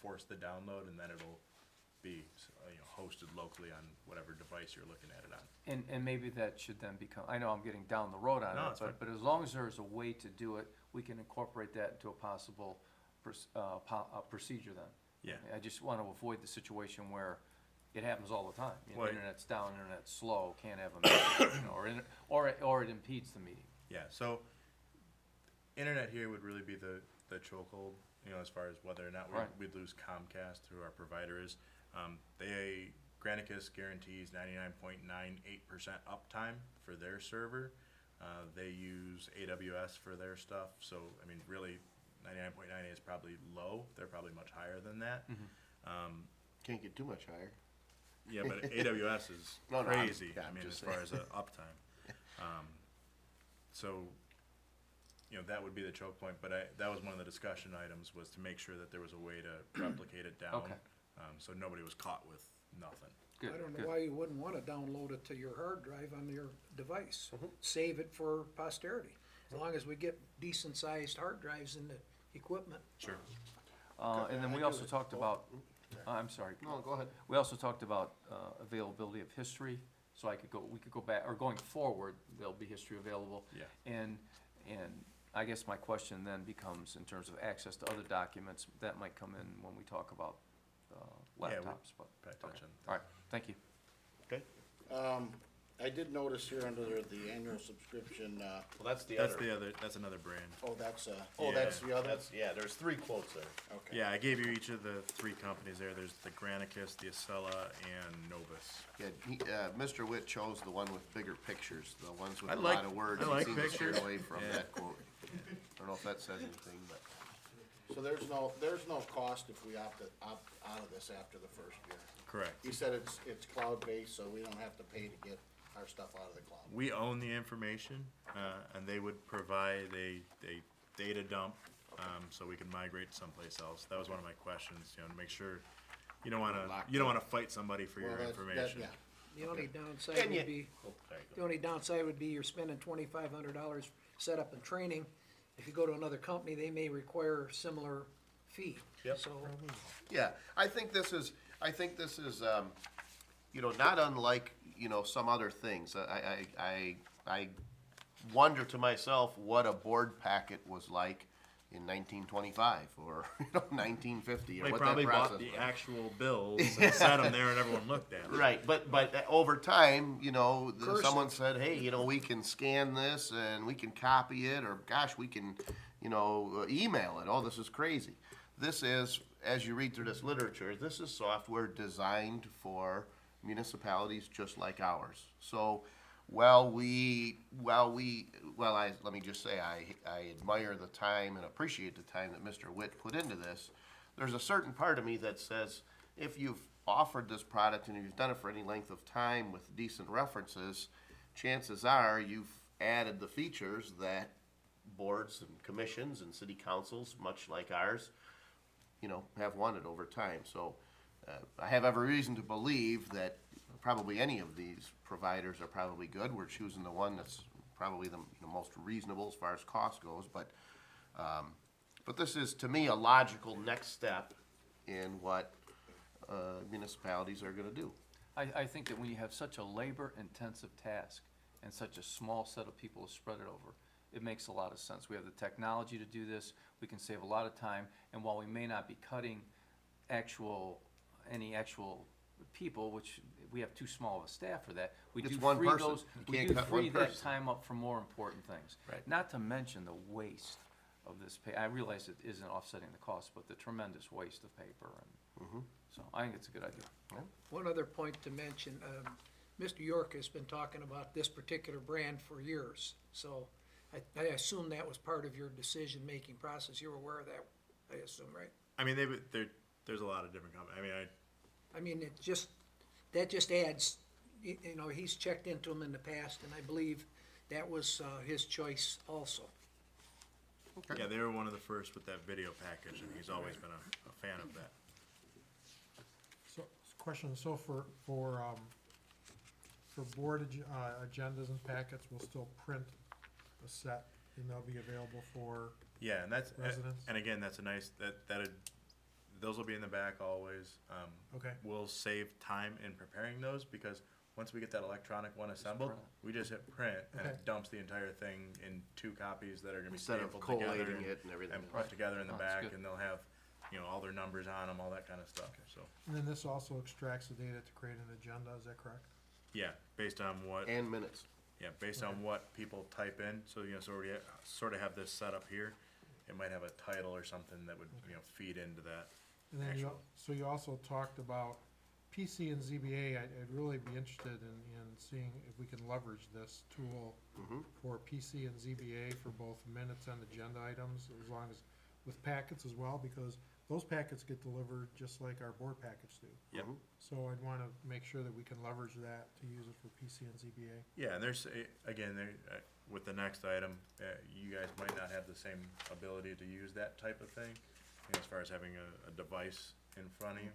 force the download, and then it'll be, hosted locally on whatever device you're looking at it on. And maybe that should then become, I know I'm getting down the road on No, it, it's fine. but as long as there's a way to do it, we can incorporate that into a possible procedure then. Yeah. I just want to avoid the situation where it happens all the time. Well, Internet's down, internet's slow, can't have a meeting, or it impedes the meeting. Yeah, so internet here would really be the chokehold, as far as whether or not Right. we'd lose Comcast, who our provider is. Granicus guarantees 99.98% uptime for their server. They use AWS for their stuff, so, I mean, really, 99.98 is probably low. They're probably much higher than that. Can't get too much higher. Yeah, but AWS is No, I'm- crazy, yeah, I I'm mean, as just far as uptime. So, that would be the choke point, but that was one of the discussion items, was to make sure that there was a way to replicate it down. Okay. So nobody was caught with nothing. Good, I don't know good. why you wouldn't wanna download it to your hard drive on your device. Mm-hmm. Save it for posterity, as long as we get decent-sized hard drives in the equipment. Sure. And then we also talked about, I'm sorry. No, go ahead. We also talked about availability of history, so we could go back, or going forward, there'll be history available. Yeah. And I guess my question then becomes, in terms of access to other documents, that might come in when we talk about Yeah, we- laptops, but, Probably touch on all right, thank you. Okay. I did notice here under the annual subscription, Well, that's the That's other. that's another brand. that's Yeah. the other? Yeah, there's 3 quotes there. Okay. Yeah, I gave you each of the 3 companies there. There's the Granicus, the Acela, and Novus. Yeah, Mr. Witt chose the one with bigger pictures, the ones with I a like- lot of words. I He like seemed to steer pictures. away from Yeah. that quote. I don't know if that says anything, but. So there's no cost if we opt out of this after the first year. Correct. He said it's cloud-based, so we don't have to pay to get our stuff out of the cloud. We own the information, and they would provide a data dump, so we can migrate to someplace else. That was one of my questions, to make sure you don't wanna fight somebody for your Well, that- information. yeah. The only downside And would yet- be, Oh, there you the go. only downside would be you're spending $2,500 setup and training. If you go to another company, they may require a similar fee. Yep. So, Yeah, I think this is, not unlike, some other things. I wonder to myself what a board packet was like, in 1925 or 1950 or They what that probably process bought the was. actual bills and set them there and everyone looked at them. Right, but over time, someone Cursive. said, hey, we can scan this and we can copy it, or gosh, we can, email it. Oh, this is crazy. This is, as you read through this literature, this is software designed for municipalities just like ours. So, let me just say, I admire the time and appreciate the time that Mr. Witt put into this. There's a certain part of me that says, if you've offered this product and you've done it for any length of time with decent references, chances are you've added the features that boards and commissions and city councils, much like ours, have wanted over time. So I have every reason to believe that probably any of these providers are probably good. We're choosing the one that's probably the most reasonable as far as cost goes, but this is, to me, a logical next step in what municipalities are gonna do. I think that when you have such a labor-intensive task and such a small set of people to spread it over, it makes a lot of sense. We have the technology to do this, we can save a lot of time, and while we may not be cutting any actual people, which we have too small of a staff for that, we It's do one free person. those, You we can't do cut free one that person. time up for more important things. Right. Not to mention the waste of this I realize it isn't offsetting the cost, but the tremendous waste of paper and, so I think it's a good idea. One other point to mention, Mr. York has been talking about this particular brand for years, so I assume that was part of your decision-making process. You were aware of that, I assume, right? I mean, there's a lot of different companies. I mean, That just adds, he's checked into them in the past, and I believe that was his choice also. yeah, they were one of the first with that video package, and he's always been a fan of that. So, question, so for board agendas and packets, we'll still print a set, and they'll be available for, Yeah, and that's, Residents? and again, that's a nice, those will be in the back always. okay, We'll save time in preparing those, because once we get that electronic one assembled, print we just hit print, and Okay. it dumps the entire thing in 2 copies that are gonna be Instead of stapled together collating and- it and everything. and put together in the Oh, that's back, good. and they'll have, all their numbers on them, all that kind of stuff, so. and then this also extracts the data to create an agenda, is that correct? Yeah, based on what, And minutes. based on what people type in, so, so we sort of have this set up here. It might have a title or something that would, feed into that. And then Actual. so you also talked about PC and ZBA. I'd really be interested in seeing if we can leverage this tool for PC and ZBA for both minutes and agenda items, as long as, with packets as well, because those packets get delivered just like our board packets do. Yep. So I'd wanna make sure that we can leverage that to use it for PC and ZBA. Yeah, and there's, again, with the next item, you guys might not have the same ability to use that type of thing, as far as having a device in front of you.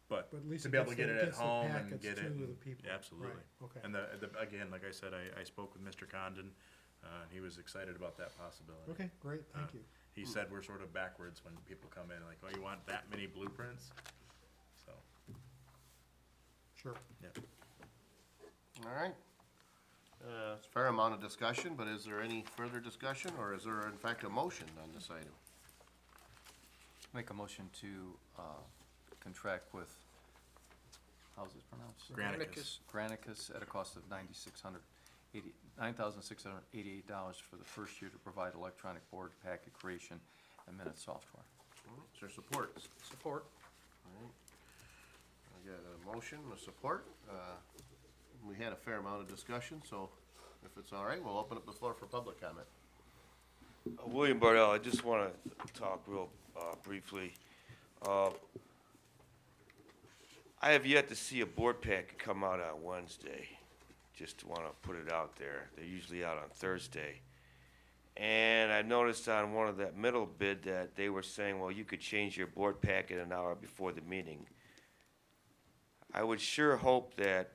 But But at least to it be able to gets get the- it at gets the home and packets get to it, the people. yeah, absolutely. Right, okay. And again, like I said, I spoke with Mr. Condon, he was excited about that possibility. Okay, great, thank you. He said we're sort of backwards when people come in, like, oh, you want that many blueprints? So, Sure. yeah. All right. It's a fair amount of discussion, but is there any further discussion, or is there in fact a motion on this item? Make a motion to contract with, how's this pronounced? Granicus. Granicus at a cost of $9,688 for the first year to provide electronic board packet creation and minute software. All right, is there support? Support. All right. I got a motion, a support. We had a fair amount of discussion, so if it's all right, we'll open up the floor for public comment. William Bardell, I just want to talk real briefly. I have yet to see a board packet come out on Wednesday. Just want to put it out there. They're usually out on Thursday. And I noticed on one of that middle bid that they were saying, well, you could change your board packet an hour before the meeting. I would sure hope that,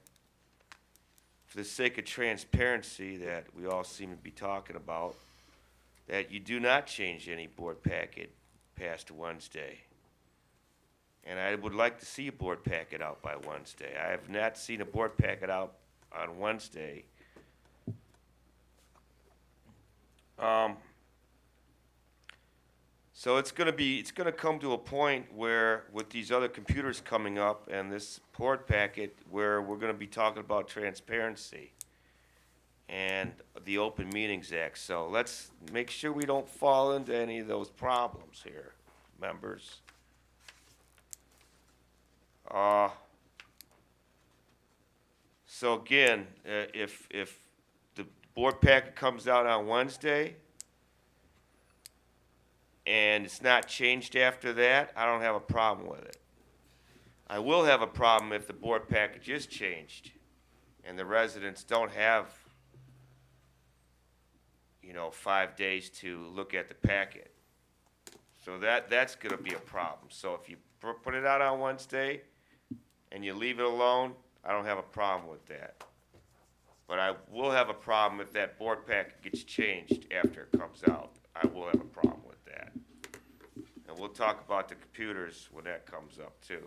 for the sake of transparency that we all seem to be talking about, that you do not change any board packet past Wednesday. And I would like to see a board packet out by Wednesday. I have not seen a board packet out on Wednesday. So it's gonna come to a point where, with these other computers coming up and this board packet, where we're gonna be talking about transparency and the Open Meetings Act. So let's make sure we don't fall into any of those problems here, members. So again, if the board packet comes out on Wednesday and it's not changed after that, I don't have a problem with it. I will have a problem if the board package is changed and the residents don't have, 5 days to look at the packet. So that's gonna be a problem. So if you put it out on Wednesday and you leave it alone, I don't have a problem with that. But I will have a problem if that board packet gets changed after it comes out. I will have a problem with that. And we'll talk about the computers when that comes up too.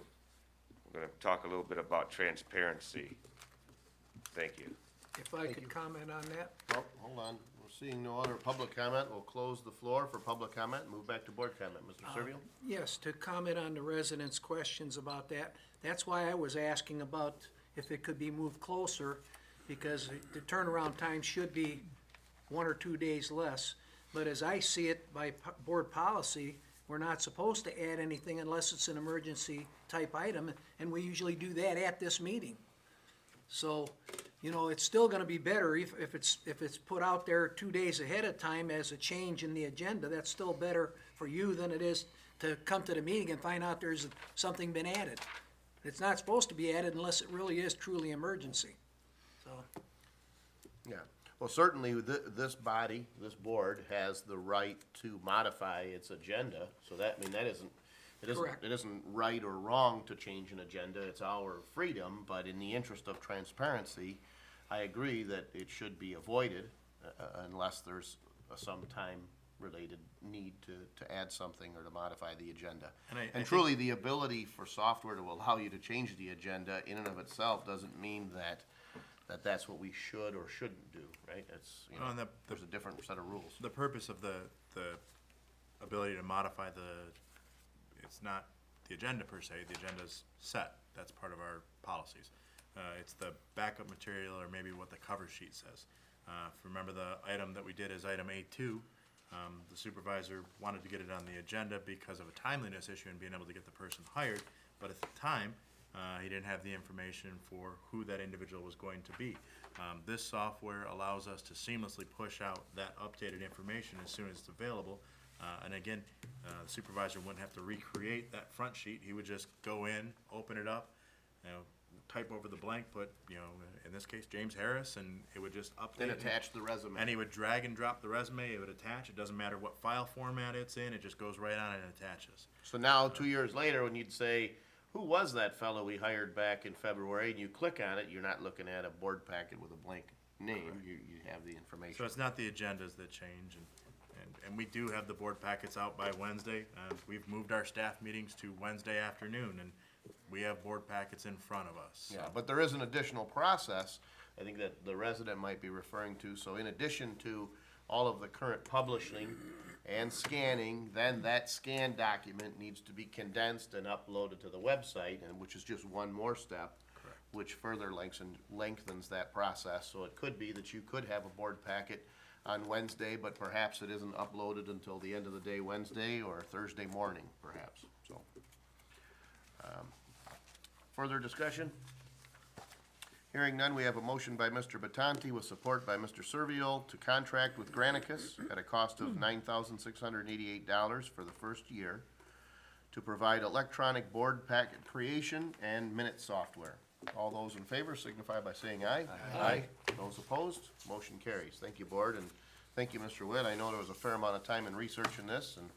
We're gonna talk a little bit about transparency. Thank you. If I could comment on that? Well, hold on. We're seeing no other public comment. We'll close the floor for public comment and move back to board comment. Mr. Servio? Yes, to comment on the residents' questions about that. That's why I was asking about if it could be moved closer, because the turnaround time should be 1 or 2 days less. But as I see it by board policy, we're not supposed to add anything unless it's an emergency type item, and we usually do that at this meeting. So, it's still gonna be better if it's put out there 2 days ahead of time as a change in the agenda. That's still better for you than it is to come to the meeting and find out there's something been added. It's not supposed to be added unless it really is truly emergency, so. Yeah. Well, certainly, this body, this board, has the right to modify its agenda, so that Correct. it isn't right or wrong to change an agenda, it's our freedom, but in the interest of transparency, I agree that it should be avoided, unless there's some time-related need to add something or to modify the agenda. And I And think- truly, the ability for software to allow you to change the agenda in and of itself doesn't mean that's what we should or shouldn't do, right? It's, Well, and there's a different set of rules. The purpose of the ability to modify it's not the agenda per se, the agenda's set, that's part of our policies. It's the backup material or maybe what the cover sheet says. If you remember, the item that we did is item A2. The supervisor wanted to get it on the agenda because of a timeliness issue and being able to get the person hired, but at the time, he didn't have the information for who that individual was going to be. This software allows us to seamlessly push out that updated information as soon as it's available. And again, the supervisor wouldn't have to recreate that front sheet. He would just go in, open it up, type over the blank, put, in this case, James Harris, and it would just update. Then attach the resume. And he would drag and drop the resume, it would attach. It doesn't matter what file format it's in, it just goes right on and attaches. So now, 2 years later, when you'd say, who was that fellow we hired back in February, and you click on it, you're not looking at a board packet with a blank name, you have the So information. it's not the agendas that change, and we do have the board packets out by Wednesday. We've moved our staff meetings to Wednesday afternoon, and we have board packets in front of us. Yeah, but there is an additional process, I think that the resident might be referring to, so in addition to all of the current publishing and scanning, then that scanned document needs to be condensed and uploaded to the website, and which is just one more step. Correct. Which further lengthens that process, so it could be that you could have a board packet on Wednesday, but perhaps it isn't uploaded until the end of the day Wednesday or Thursday morning, perhaps, so. Further discussion? Hearing none, we have a motion by Mr. Batanti with support by Mr. Servio to contract with Granicus at a cost of $9,688 for the first year to provide electronic board packet creation and minute software. All those in favor signify by saying aye. Aye. Those opposed, motion carries. Thank you, board, and thank you, Mr. Witt. I know there was a fair amount of time in researching this, and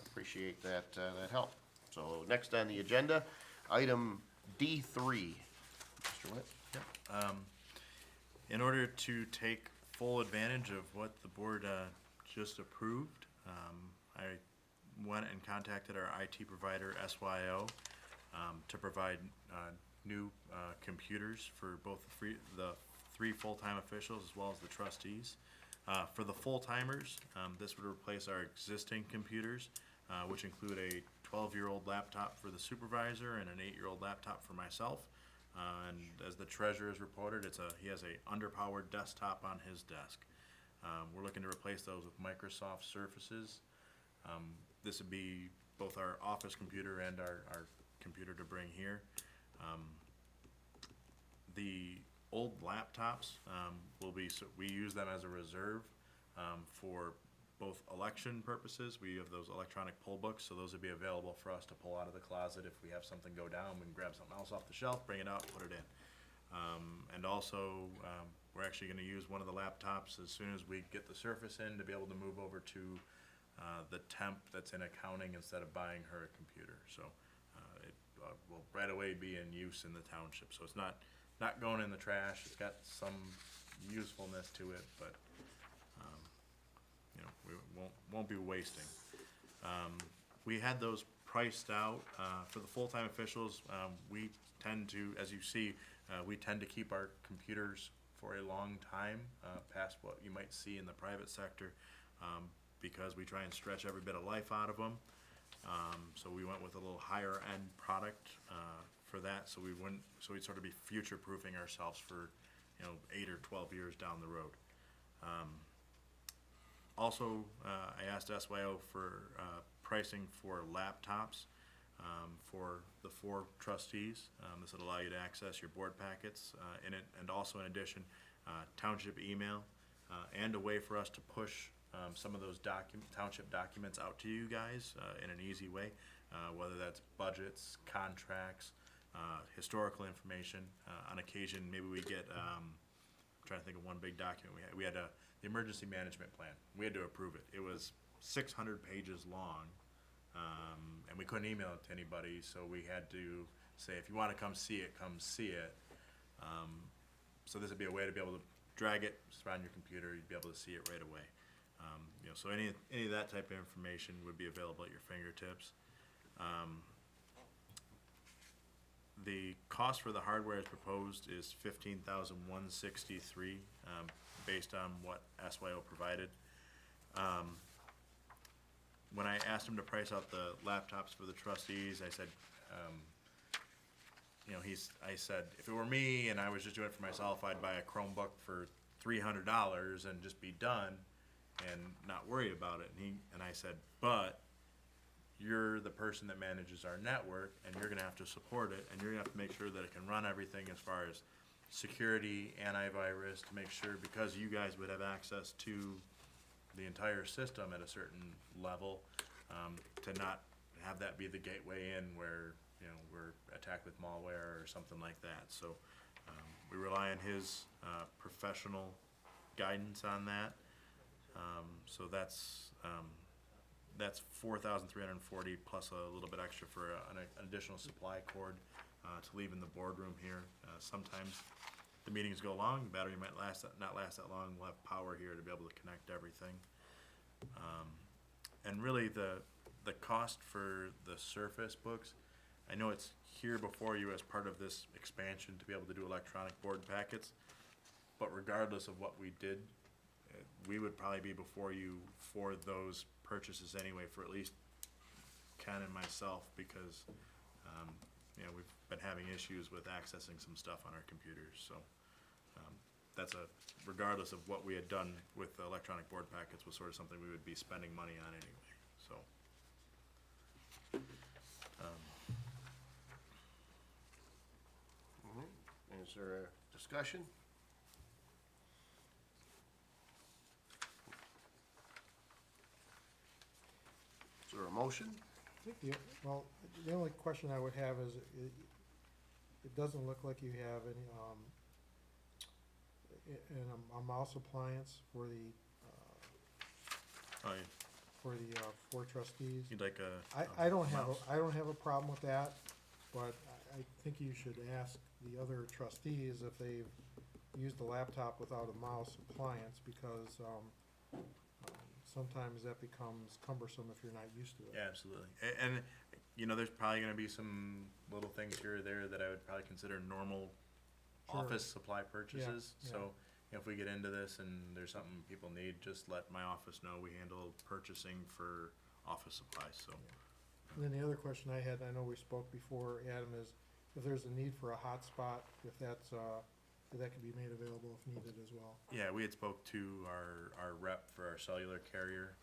appreciate that help. So next on the agenda, item D3. Mr. Witt? In order to take full advantage of what the board just approved, I went and contacted our IT provider, SYO, to provide new computers for both the three full-time officials as well as the trustees. For the full-timers, this would replace our existing computers. which include a 12-year-old laptop for the supervisor and an 8-year-old laptop for myself. And as the treasurer has reported, he has a underpowered desktop on his desk. We're looking to replace those with Microsoft Surfaces. This would be both our office computer and our computer to bring here. The old laptops we use them as a reserve for both election purposes. We have those electronic poll books, so those would be available for us to pull out of the closet if we have something go down. We can grab something else off the shelf, bring it out, put it in. And also, we're actually going to use one of the laptops as soon as we get the Surface in to be able to move over to the temp that's in accounting instead of buying her a computer. So it will right away be in use in the township. So it's not going in the trash. It's got some usefulness to it, but we won't be wasting. We had those priced out for the full-time officials. We tend to, as you see, we tend to keep our computers for a long time, past what you might see in the private sector, because we try and stretch every bit of life out of them. So we went with a little higher end product for that, so we'd sort of be future-proofing ourselves for 8 or 12 years down the road. Also, I asked SYO for pricing for laptops for the 4 trustees. This would allow you to access your board packets in it, and also in addition, township email, and a way for us to push some of those township documents out to you guys in an easy way, whether that's budgets, contracts, historical information. On occasion, maybe we get, I'm trying to think of one big document we had the emergency management plan. We had to approve it. It was 600 pages long, and we couldn't email it to anybody, so we had to say, if you want to come see it, come see it. So this would be a way to be able to drag it just on your computer. You'd be able to see it right away. So any of that type of information would be available at your fingertips. The cost for the hardware as proposed is $15,163, based on what SYO provided. When I asked him to price out the laptops for the trustees, I said, I said, if it were me and I was just doing it for myself, I'd buy a Chromebook for $300 and just be done and not worry about it. And I said, but you're the person that manages our network, and you're gonna have to support it, and you're gonna have to make sure that it can run everything as far as security, antivirus, to make sure, because you guys would have access to the entire system at a certain level, to not have that be the gateway in where, we're attacked with malware or something like that. So we rely on his professional guidance on that. So that's $4,340 plus a little bit extra for an additional supply cord to leave in the boardroom here. Sometimes the meetings go long, the battery might not last that long. We'll have power here to be able to connect everything. And really the cost for the Surface books, I know it's here before you as part of this expansion to be able to do electronic board packets, but regardless of what we did, we would probably be before you for those purchases anyway, for at least Ken and myself, because we've been having issues with accessing some stuff on our computers. So that's regardless of what we had done with the electronic board packets, was sort of something we would be spending money on anyway. So Is there a discussion? Is there a motion? I think the only question I would have is, it doesn't look like you have any, a mouse appliance for the, oh, 4 trustees. you'd like a I don't mouse? have a problem with that, but I think you should ask the other trustees if they've used the laptop without a mouse appliance, because, sometimes that becomes cumbersome if you're not used to it. Yeah, absolutely. And there's probably gonna be some little things here or there that I would probably consider normal Sure. office supply purchases. Yeah, So if we get into this and there's something people need, just let my office know. We handle purchasing for office supplies, so. And then the other question I had, I know we spoke before, Adam, is if there's a need for a hotspot, if that's, if that can be made available if needed as well. Yeah, we had spoke to our rep for our cellular carrier.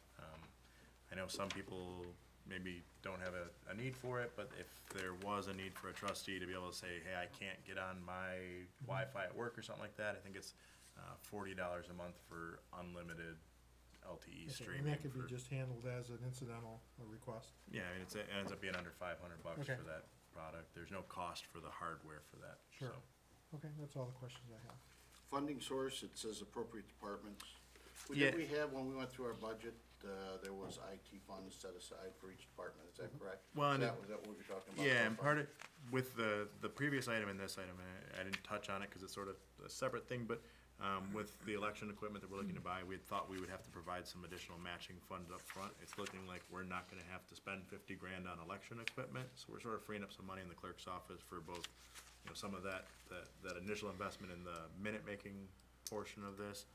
I know some people maybe don't have a need for it, but if there was a need for a trustee to be able to say, hey, I can't get on my Wi-Fi at work or something like that, I think it's $40 a month for unlimited LTE Okay, streaming. and that could be for- just handled as an incidental request. Yeah, I mean, it ends up being under $500 Okay. for that product. There's no cost for the hardware for that. Sure. so. Okay, that's all the questions I have. Funding source, it says appropriate departments. Yeah. Did we have, when we went through our budget, there was IT funds set aside for each department, is that correct? Well, and Was that what you're talking about? Yeah, and part of, with the previous item and this item, I didn't touch on it because it's sort of a separate thing, but with the election equipment that we're looking to buy, we had thought we would have to provide some additional matching funds up front. It's looking like we're not gonna have to spend 50 grand on election equipment, so we're sort of freeing up some money in the clerk's office for both, you know, some of that initial investment in the minute-making portion of this,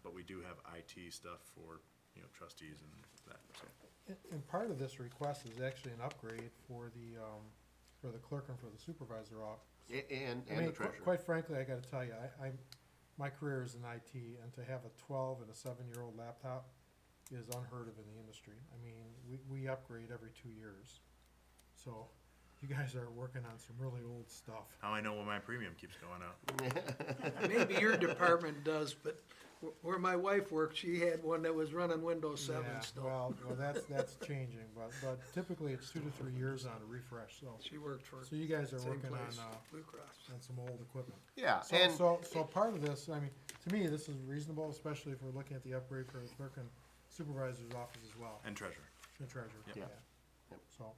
but we do have IT stuff for, you know, trustees and that, so. And part of this request is actually an upgrade for the clerk and for the supervisor office. And I the mean, treasurer. quite frankly, I gotta tell you, my career is in IT, and to have a 12 and a 7-year-old laptop is unheard of in the industry. I mean, we upgrade every 2 years. So, you guys are working on some really old stuff. How I know when my premium keeps going up. Maybe your department does, but where my wife worked, she had one that was running Windows 7 Yeah, still. well, that's changing, but typically it's 2 to 3 years on a refresh, so. She worked for So you guys are same working place, on Blue Cross. some old equipment. Yeah, So, and, so part of this, I mean, to me, this is reasonable, especially if we're looking at the upgrade for the clerk and supervisor's office as well, And treasurer. the treasurer, Yep. yeah. Yep. So,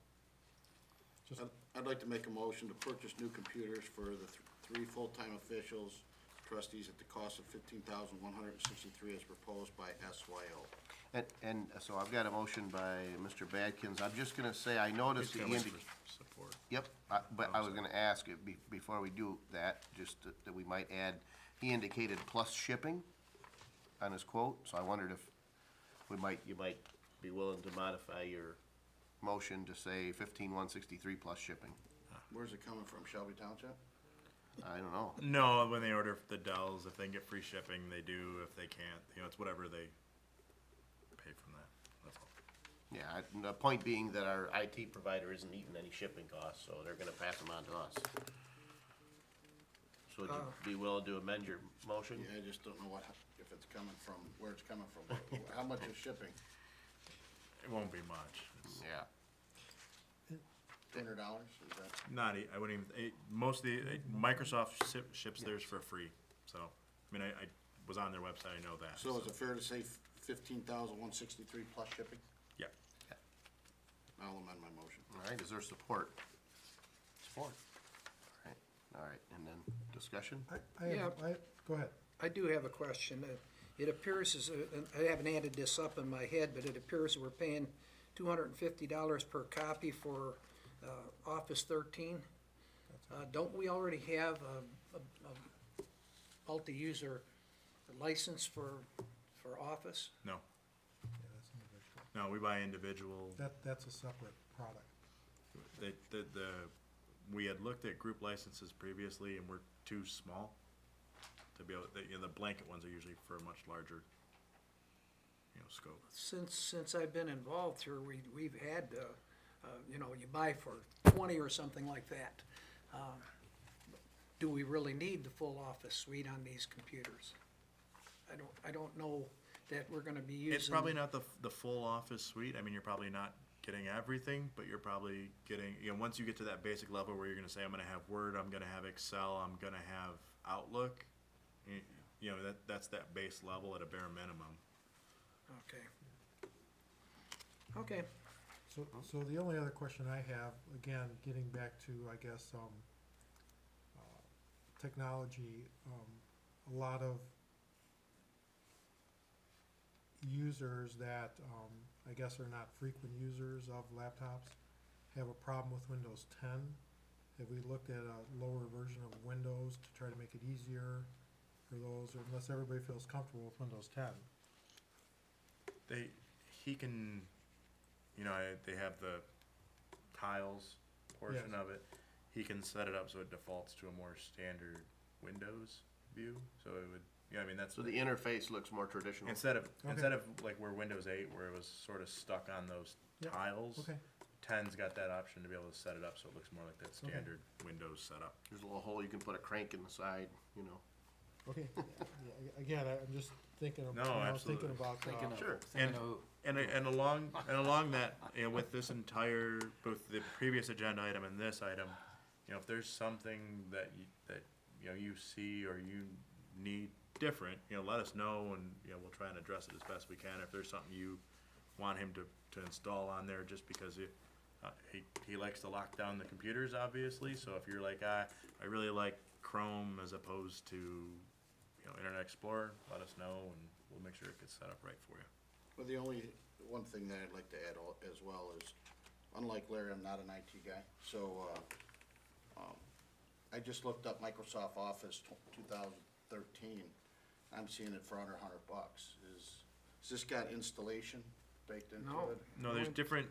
just, I'd like to make a motion to purchase new computers for the three full-time officials, trustees at the cost of $15,163 as proposed by SYO. and so I've got a motion by Mr. Badkins. I'm just gonna say, I noticed He's that gonna he wait indicated. for support. Yep, but I was gonna ask, before we do that, just that we might add, he indicated plus shipping on his quote, so I wondered if you might be willing to modify your motion to say 15,163 plus shipping. Where's it coming from, Shelby Township? I don't know. No, when they order the Dells, if they can get free shipping, they do. If they can't, you know, it's whatever they pay from that. That's all. Yeah, the point being that our IT provider isn't eating any shipping costs, so they're gonna pass them on to us. So would you be willing to amend your motion? Yeah, I just don't know if it's coming from, where it's coming from. How much is shipping? It won't be much. It's Yeah. $200, is that? not. I wouldn't even. Most of the Microsoft ships theirs for free. So, I mean, I was on their website. I know that. So is it fair to say 15,163 plus shipping? Yeah. I'll amend my motion. All right, is there support? Support. All right, and then discussion? go ahead. I do have a question. It appears as, and I haven't added this up in my head, but it appears that we're paying $250 per copy for Office 13. Don't we already have a multi-user license for Office? No. Yeah, that's individual. No, we buy individual. That's a separate product. We had looked at group licenses previously, and we're too small to be able. The blanket ones are usually for a much larger, scope. Since I've been involved here, we've had, you buy for 20 or something like that. Do we really need the full Office suite on these computers? I don't know that we're gonna be using. It's probably not the full Office suite. I mean, you're probably not getting everything, but you're probably getting, once you get to that basic level where you're gonna say, I'm gonna have Word, I'm gonna have Excel, I'm gonna have Outlook, that's that base level at a bare minimum. Okay. Okay. So the only other question I have, again, getting back to, I guess, technology, a lot of users that, I guess are not frequent users of laptops have a problem with Windows 10. Have we looked at a lower version of Windows to try to make it easier for those, or unless everybody feels comfortable with Windows 10? He can you know, they have the tiles portion Yes. of it. He can set it up so it defaults to a more standard Windows view, so it would, yeah, I mean, that's. So the interface looks more traditional. Instead of, Okay. instead of like where Windows 8, where it was sort of stuck on those Yep. tiles, Okay, 10's got that option to be able to set it up so it looks more like that Okay. standard Windows setup. There's a little hole, you can put a crank in the side, you know. okay. Yeah, again, I'm just thinking of, No, I was thinking absolutely. about, Thinking of, Sure. thinking of, And along that, you know, with this entire, both the previous agenda item and this item, you know, if there's something that you know, you see or you need different, you know, let us know, and, you know, we'll try and address it as best we can. If there's something you want him to install on there, just because he likes to lock down the computers, obviously, so if you're like, I really like Chrome as opposed to, you know, Internet Explorer, let us know, and we'll make sure it gets set up right for you. Well, the only, one thing that I'd like to add as well is, unlike Larry, I'm not an IT guy, so, I just looked up Microsoft Office 2013. I'm seeing it for under $100. Is this got installation baked into No. it? No, there's different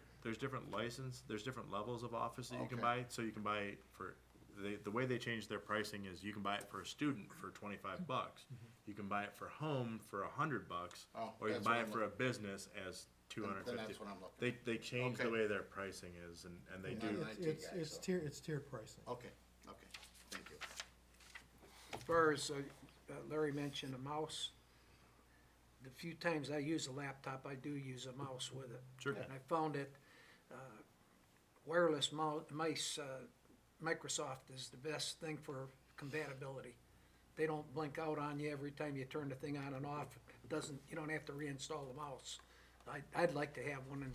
license, there's different levels of Office that you can Okay. buy, so you can buy it for, the way they changed their pricing is you can buy it for a student for $25. You can buy it for home for $100, Oh, or you can that's buy what it I'm for a business as Then $250. that's what I'm looking They changed the Okay. way their pricing is, and they Yeah. do, IT it's, guy, it's so. it's tiered pricing. Okay, thank you. As far as Larry mentioned a mouse, the few times I use a laptop, I do use a mouse with it. Sure. And I found that wireless mice, Microsoft is the best thing for compatibility. They don't blink out on you every time you turn the thing on and off. It doesn't, you don't have to reinstall the mouse. I'd like to have one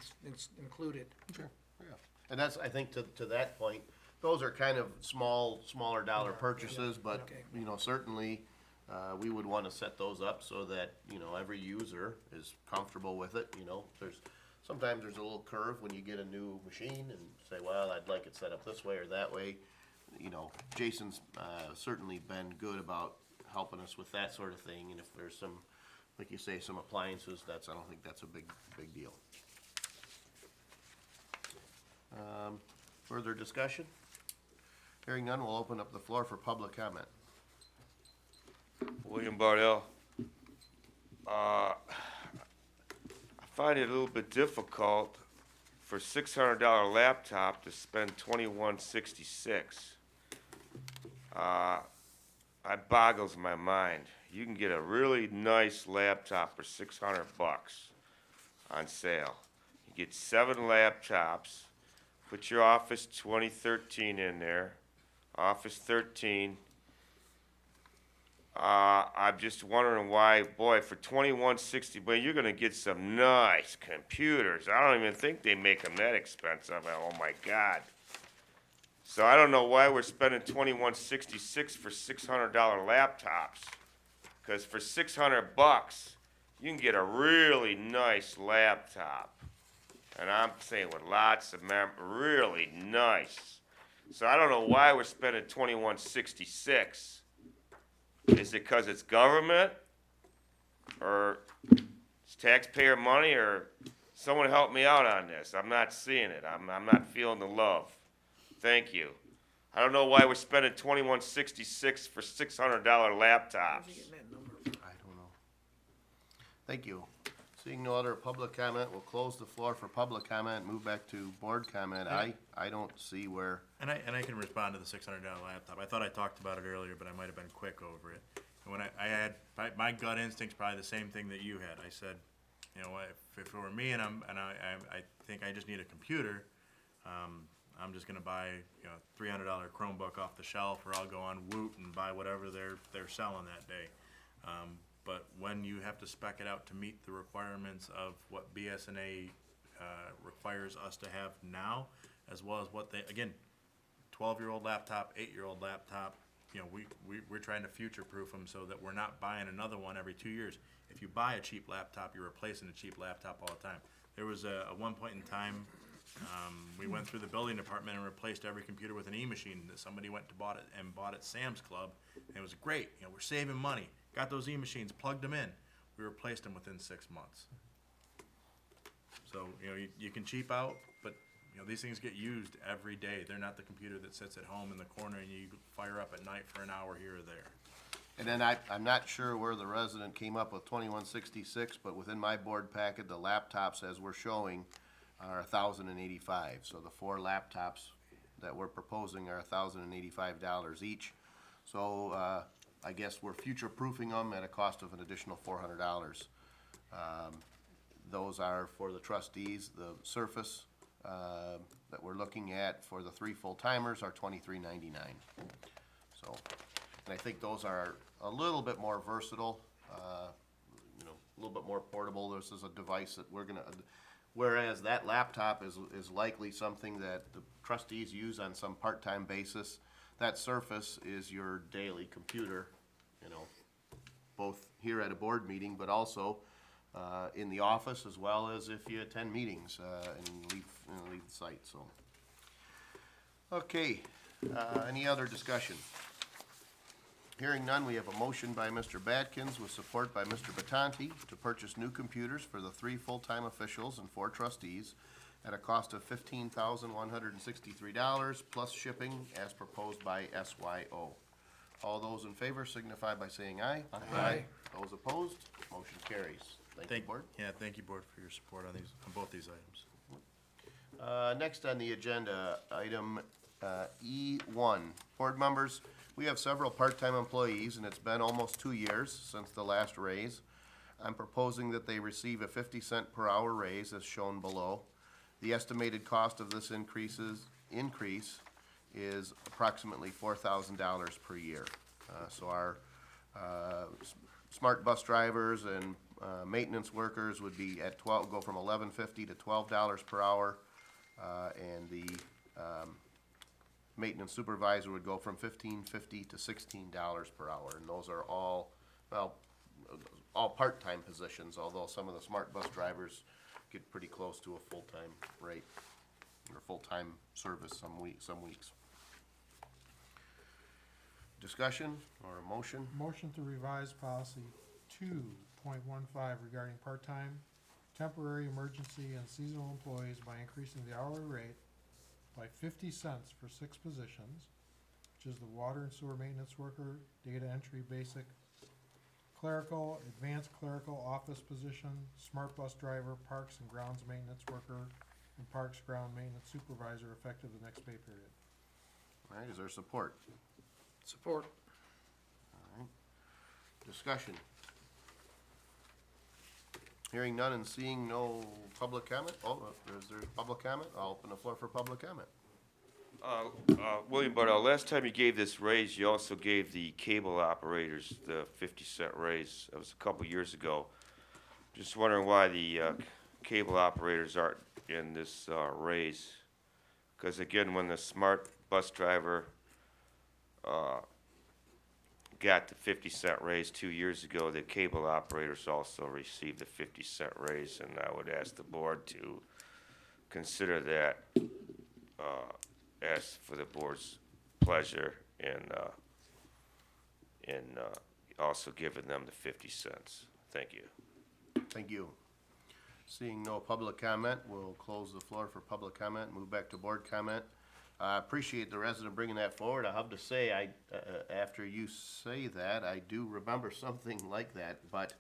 included. Sure. Yeah. And that's, I think, to that point, those are kind of smaller dollar purchases, but, Okay. you know, certainly, we would wanna set those up so that, you know, every user is comfortable with it, you know. Sometimes there's a little curve when you get a new machine and say, well, I'd like it set up this way or that way. You know, Jason's, certainly been good about helping us with that sort of thing, and if there's some, like you say, some appliances, I don't think that's a big deal. Further discussion? Hearing none, we'll open up the floor for public comment. William Bardell. I find it a little bit difficult for $600 laptop to spend $21.66. That boggles my mind. You can get a really nice laptop for $600 on sale. You get 7 laptops. Put your Office 2013 in there. Office 13. I'm just wondering why, boy, for $21.60, boy, you're gonna get some nice computers. I don't even think they make them that expensive. Oh my God. So I don't know why we're spending $21.66 for $600 laptops. Cause for $600, you can get a really nice laptop. And I'm saying with lots of really nice. So I don't know why we're spending $21.66. Is it because it's government, or it's taxpayer money, or someone help me out on this? I'm not seeing it. I'm not feeling the love. Thank you. I don't know why we're spending $21.66 for $600 laptops. Where's he getting that number? I don't know. Thank you. Seeing no other public comment, we'll close the floor for public comment, move back to board comment. I don't see where, and I can respond to the $600 laptop. I thought I talked about it earlier, but I might have been quick over it. And when I had, my gut instinct's probably the same thing that you had. I said, you know, if it were me and I think I just need a computer, I'm just gonna buy, you know, $300 Chromebook off the shelf, or I'll go on Woot and buy whatever they're selling that day. But when you have to spec it out to meet the requirements of what BSNA requires us to have now, as well as what they, again, 12-year-old laptop, 8-year-old laptop, you know, we're trying to future-proof them so that we're not buying another one every 2 years. If you buy a cheap laptop, you're replacing a cheap laptop all the time. There was a one point in time, we went through the building department and replaced every computer with an e-machine that somebody went to bought at Sam's Club, and it was great. You know, we're saving money. Got those e-machines, plugged them in. We replaced them within 6 months. So, you can cheap out, but, these things get used every day. They're not the computer that sits at home in the corner and you fire up at night for an hour here or there. And then I'm not sure where the resident came up with 2166, but within my board packet, the laptops, as we're showing, are $1,085. So the 4 laptops that we're proposing are $1,085 each. So, I guess we're future-proofing them at a cost of an additional $400. Those are for the trustees. The Surface, that we're looking at for the 3 full-timers are $23.99. So, and I think those are a little bit more versatile, a little bit more portable. This is a device that we're gonna, whereas that laptop is likely something that the trustees use on some part-time basis. That Surface is your daily computer, both here at a board meeting, but also in the office, as well as if you attend meetings and leave the site, so. Okay, any other discussion? Hearing none, we have a motion by Mr. Batkins with support by Mr. Batanti to purchase new computers for the 3 full-time officials and 4 trustees at a cost of $15,163 plus shipping as proposed by SYO. All those in favor signify by saying aye. Aye. Those opposed, motion carries. Thank you, board. Yeah, thank you, board, for your support on both these items. Next on the agenda, item E1. Board members, we have several part-time employees, and it's been almost 2 years since the last raise. I'm proposing that they receive a 50-cent per hour raise as shown below. The estimated cost of this increase is approximately $4,000 per year. So our smart bus drivers and maintenance workers would be at go from $11.50 to $12 per hour, and the maintenance supervisor would go from $15.50 to $16 per hour, and those are all part-time positions, although some of the smart bus drivers get pretty close to a full-time rate, or full-time service some weeks. Discussion or a motion? Motion to revise policy 2.15 regarding part-time, temporary, emergency, and seasonal employees by increasing the hourly rate by 50 cents for 6 positions, which is the water and sewer maintenance worker, data entry basic, clerical, advanced clerical office position, smart bus driver, parks and grounds maintenance worker, and parks ground maintenance supervisor effective the next pay period. All right, is there support? Support. All right. Discussion. Hearing none and seeing no public comment? Oh, is there public comment? I'll open the floor for public comment. William Bardell, last time you gave this raise, you also gave the cable operators the 50-cent raise. That was a couple years ago. Just wondering why the cable operators aren't in this raise. Because again, when the smart bus driver got the 50-cent raise 2 years ago, the cable operators also received a 50-cent raise, and I would ask the board to consider that as for the board's pleasure in also giving them the 50 cents. Thank you. Thank you. Seeing no public comment, we'll close the floor for public comment, move back to board comment. I appreciate the resident bringing that forward. I have to say, after you say that, I do remember something like that, but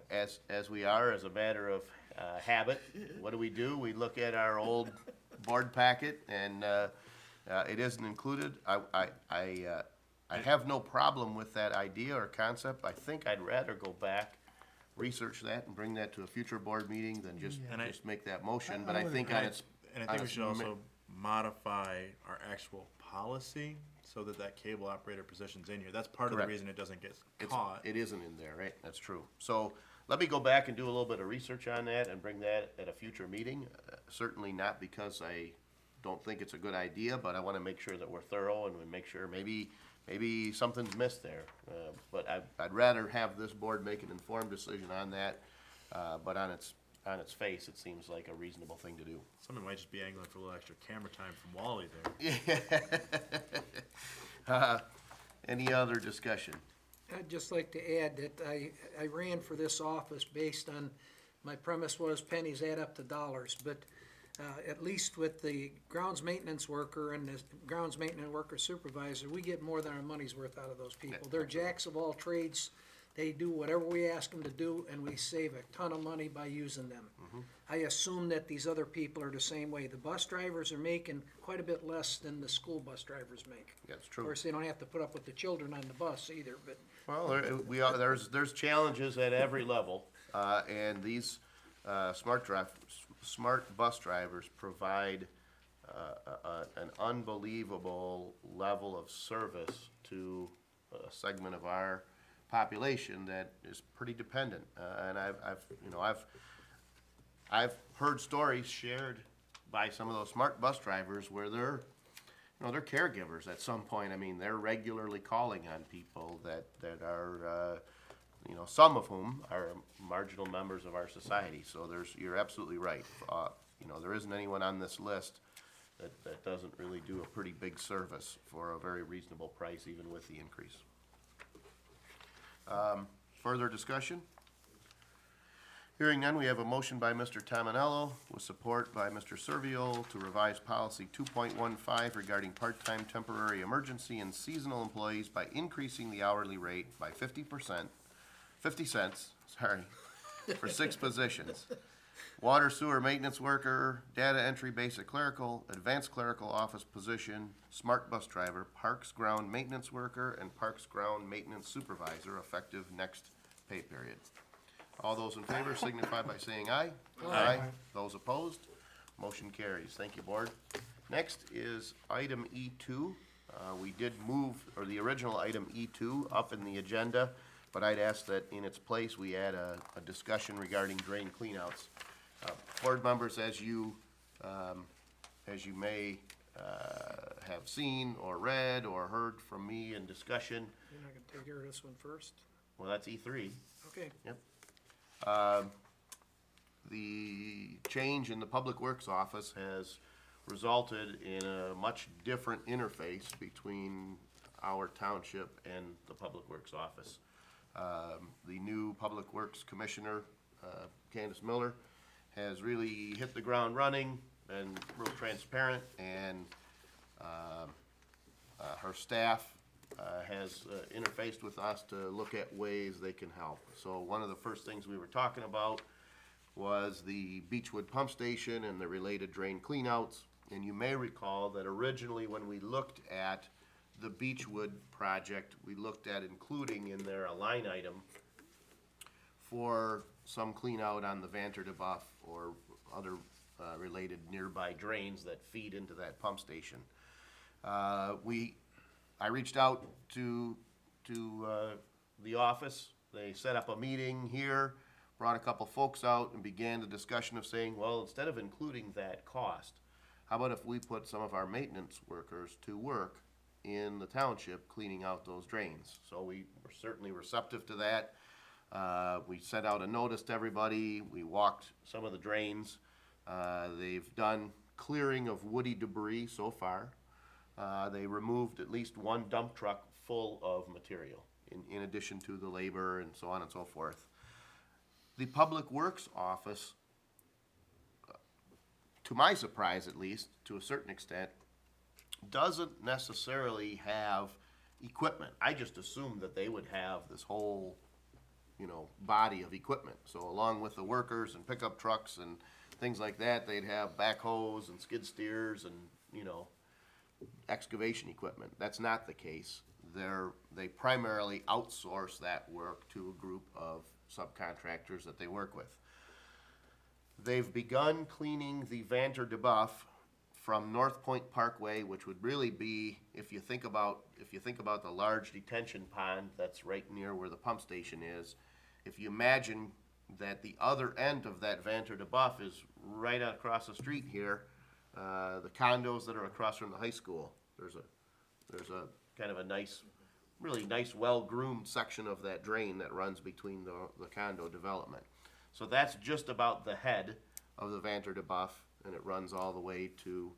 as we are, as a matter of habit, what do? We look at our old board packet, and it isn't included. I have no problem with that idea or concept. I think I'd rather go back, research that, and bring that to a future board meeting than just make that motion. But I think on its And I think we should also modify our actual policy so that cable operator position's in here. That's part of the Correct. reason it doesn't get caught. It isn't in there, right? That's true. So let me go back and do a little bit of research on that and bring that at a future meeting. Certainly not because I don't think it's a good idea, but I want to make sure that we're thorough and we make sure maybe something's missed there. But I'd rather have this board make an informed decision on that. But on its face, it seems like a reasonable thing to do. Someone might just be angling for a little extra camera time from Wally there. Any other discussion? I'd just like to add that I ran for this office based on my premise was pennies add up to dollars, but at least with the grounds maintenance worker and the grounds maintenance worker supervisor, we get more than our money's worth out of those people. They're jacks of all trades. They do whatever we ask them to do, and we save a ton of money by using them. I assume that these other people are the same way. The bus drivers are making quite a bit less than the school bus drivers make. That's Of true. course, they don't have to put up with the children on the bus either, but Well, there's challenges at every level, and these smart bus drivers provide an unbelievable level of service to a segment of our population that is pretty dependent. And I've heard stories shared by some of those smart bus drivers where they're caregivers at some point. I mean, they're regularly calling on people that are, some of whom are marginal members of our society. So you're absolutely right. There isn't anyone on this list that doesn't really do a pretty big service for a very reasonable price, even with the increase. Further discussion? Hearing none, we have a motion by Mr. Tominello with support by Mr. Servio to revise policy 2.15 regarding part-time, temporary, emergency, and seasonal employees by increasing the hourly rate by 50 cents, for 6 positions. Water sewer maintenance worker, data entry basic clerical, advanced clerical office position, smart bus driver, parks ground maintenance worker, and parks ground maintenance supervisor, effective next pay period. All those in favor signify by saying aye. Aye. Those opposed, motion carries. Thank you, board. Next is item E2. We did move, or the original item E2 up in the agenda, but I'd ask that in its place, we add a discussion regarding drain cleanouts. Board members, as you may have seen or read or heard from me in discussion, you're not gonna take care of this one first? well, that's E3. Okay. Yep. The change in the Public Works office has resulted in a much different interface between our township and the Public Works office. The new Public Works Commissioner, Candace Miller, has really hit the ground running and real transparent, and her staff has interfaced with us to look at ways they can help. So one of the first things we were talking about was the Beechwood Pump Station and the related drain cleanouts. And you may recall that originally when we looked at the Beechwood project, we looked at including in there a line item for some clean out on the Vanderdebuff or other related nearby drains that feed into that pump station. I reached out to the office. They set up a meeting here, brought a couple folks out, and began the discussion of saying, well, instead of including that cost, how about if we put some of our maintenance workers to work in the township cleaning out those drains? So we were certainly receptive to that. We sent out a notice to everybody. We walked some of the drains. They've done clearing of woody debris so far. They removed at least one dump truck full of material, in addition to the labor and so on and so forth. The Public Works office, to my surprise at least, to a certain extent, doesn't necessarily have equipment. I just assumed that they would have this whole, body of equipment. So along with the workers and pickup trucks and things like that, they'd have backhoes and skid steers and, excavation equipment. That's not the case. They primarily outsource that work to a group of subcontractors that they work with. They've begun cleaning the Vanderdebuff from North Point Parkway, which would really be, if you think about the large detention pond that's right near where the pump station is, if you imagine that the other end of that Vanderdebuff is right across the street here, the condos that are across from the high school, there's a kind of a nice, really nice, well-groomed section of that drain that runs between the condo development. So that's just about the head of the Vanderdebuff, and it runs all the way to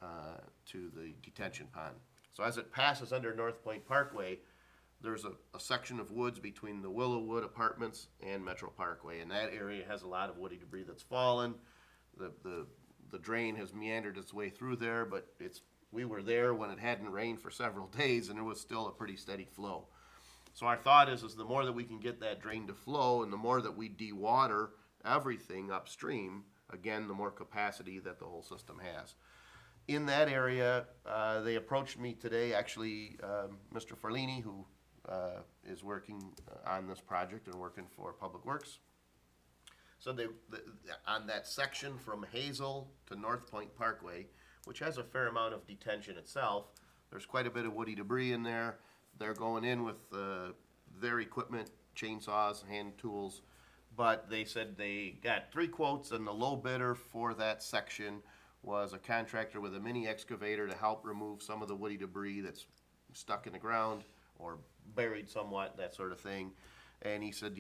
the detention pond. So as it passes under North Point Parkway, there's a section of woods between the Willowwood Apartments and Metro Parkway, and that area has a lot of woody debris that's fallen. The drain has meandered its way through there, but we were there when it hadn't rained for several days, and it was still a pretty steady flow. So our thought is the more that we can get that drain to flow, and the more that we dewater everything upstream, again, the more capacity that the whole system has. In that area, they approached me today, actually, Mr. Farlini, who is working on this project and working for Public Works. So on that section from Hazel to North Point Parkway, which has a fair amount of detention itself, there's quite a bit of woody debris in there. They're going in with their equipment, chainsaws, hand tools, but they said they got 3 quotes, and the low bidder for that section was a contractor with a mini excavator to help remove some of the woody debris that's stuck in the ground or buried somewhat, that sort of thing. And he said,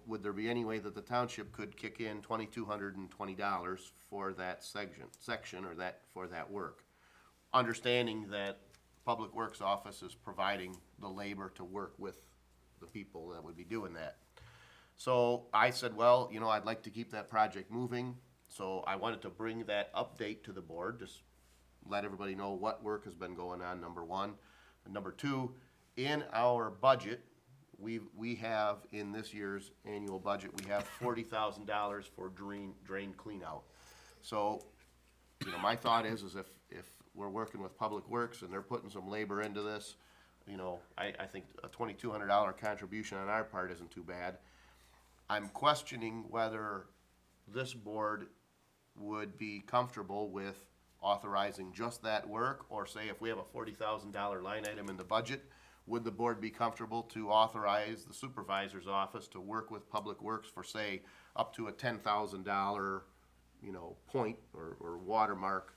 would there be any way that the township could kick in $2,220 for that section or for that work? Understanding that Public Works Office is providing the labor to work with the people that would be doing that. So I said, well, I'd like to keep that project moving. So I wanted to bring that update to the board, just let everybody know what work has been going on, number one. And number two, in our budget, we have, in this year's annual budget, we have $40,000 for drain clean out. So, my thought is if we're working with Public Works and they're putting some labor into this, I think a $2,200 contribution on our part isn't too bad. I'm questioning whether this board would be comfortable with authorizing just that work, or say if we have a $40,000 line item in the budget, would the board be comfortable to authorize the supervisor's office to work with Public Works for, say, up to a $10,000, point or watermark,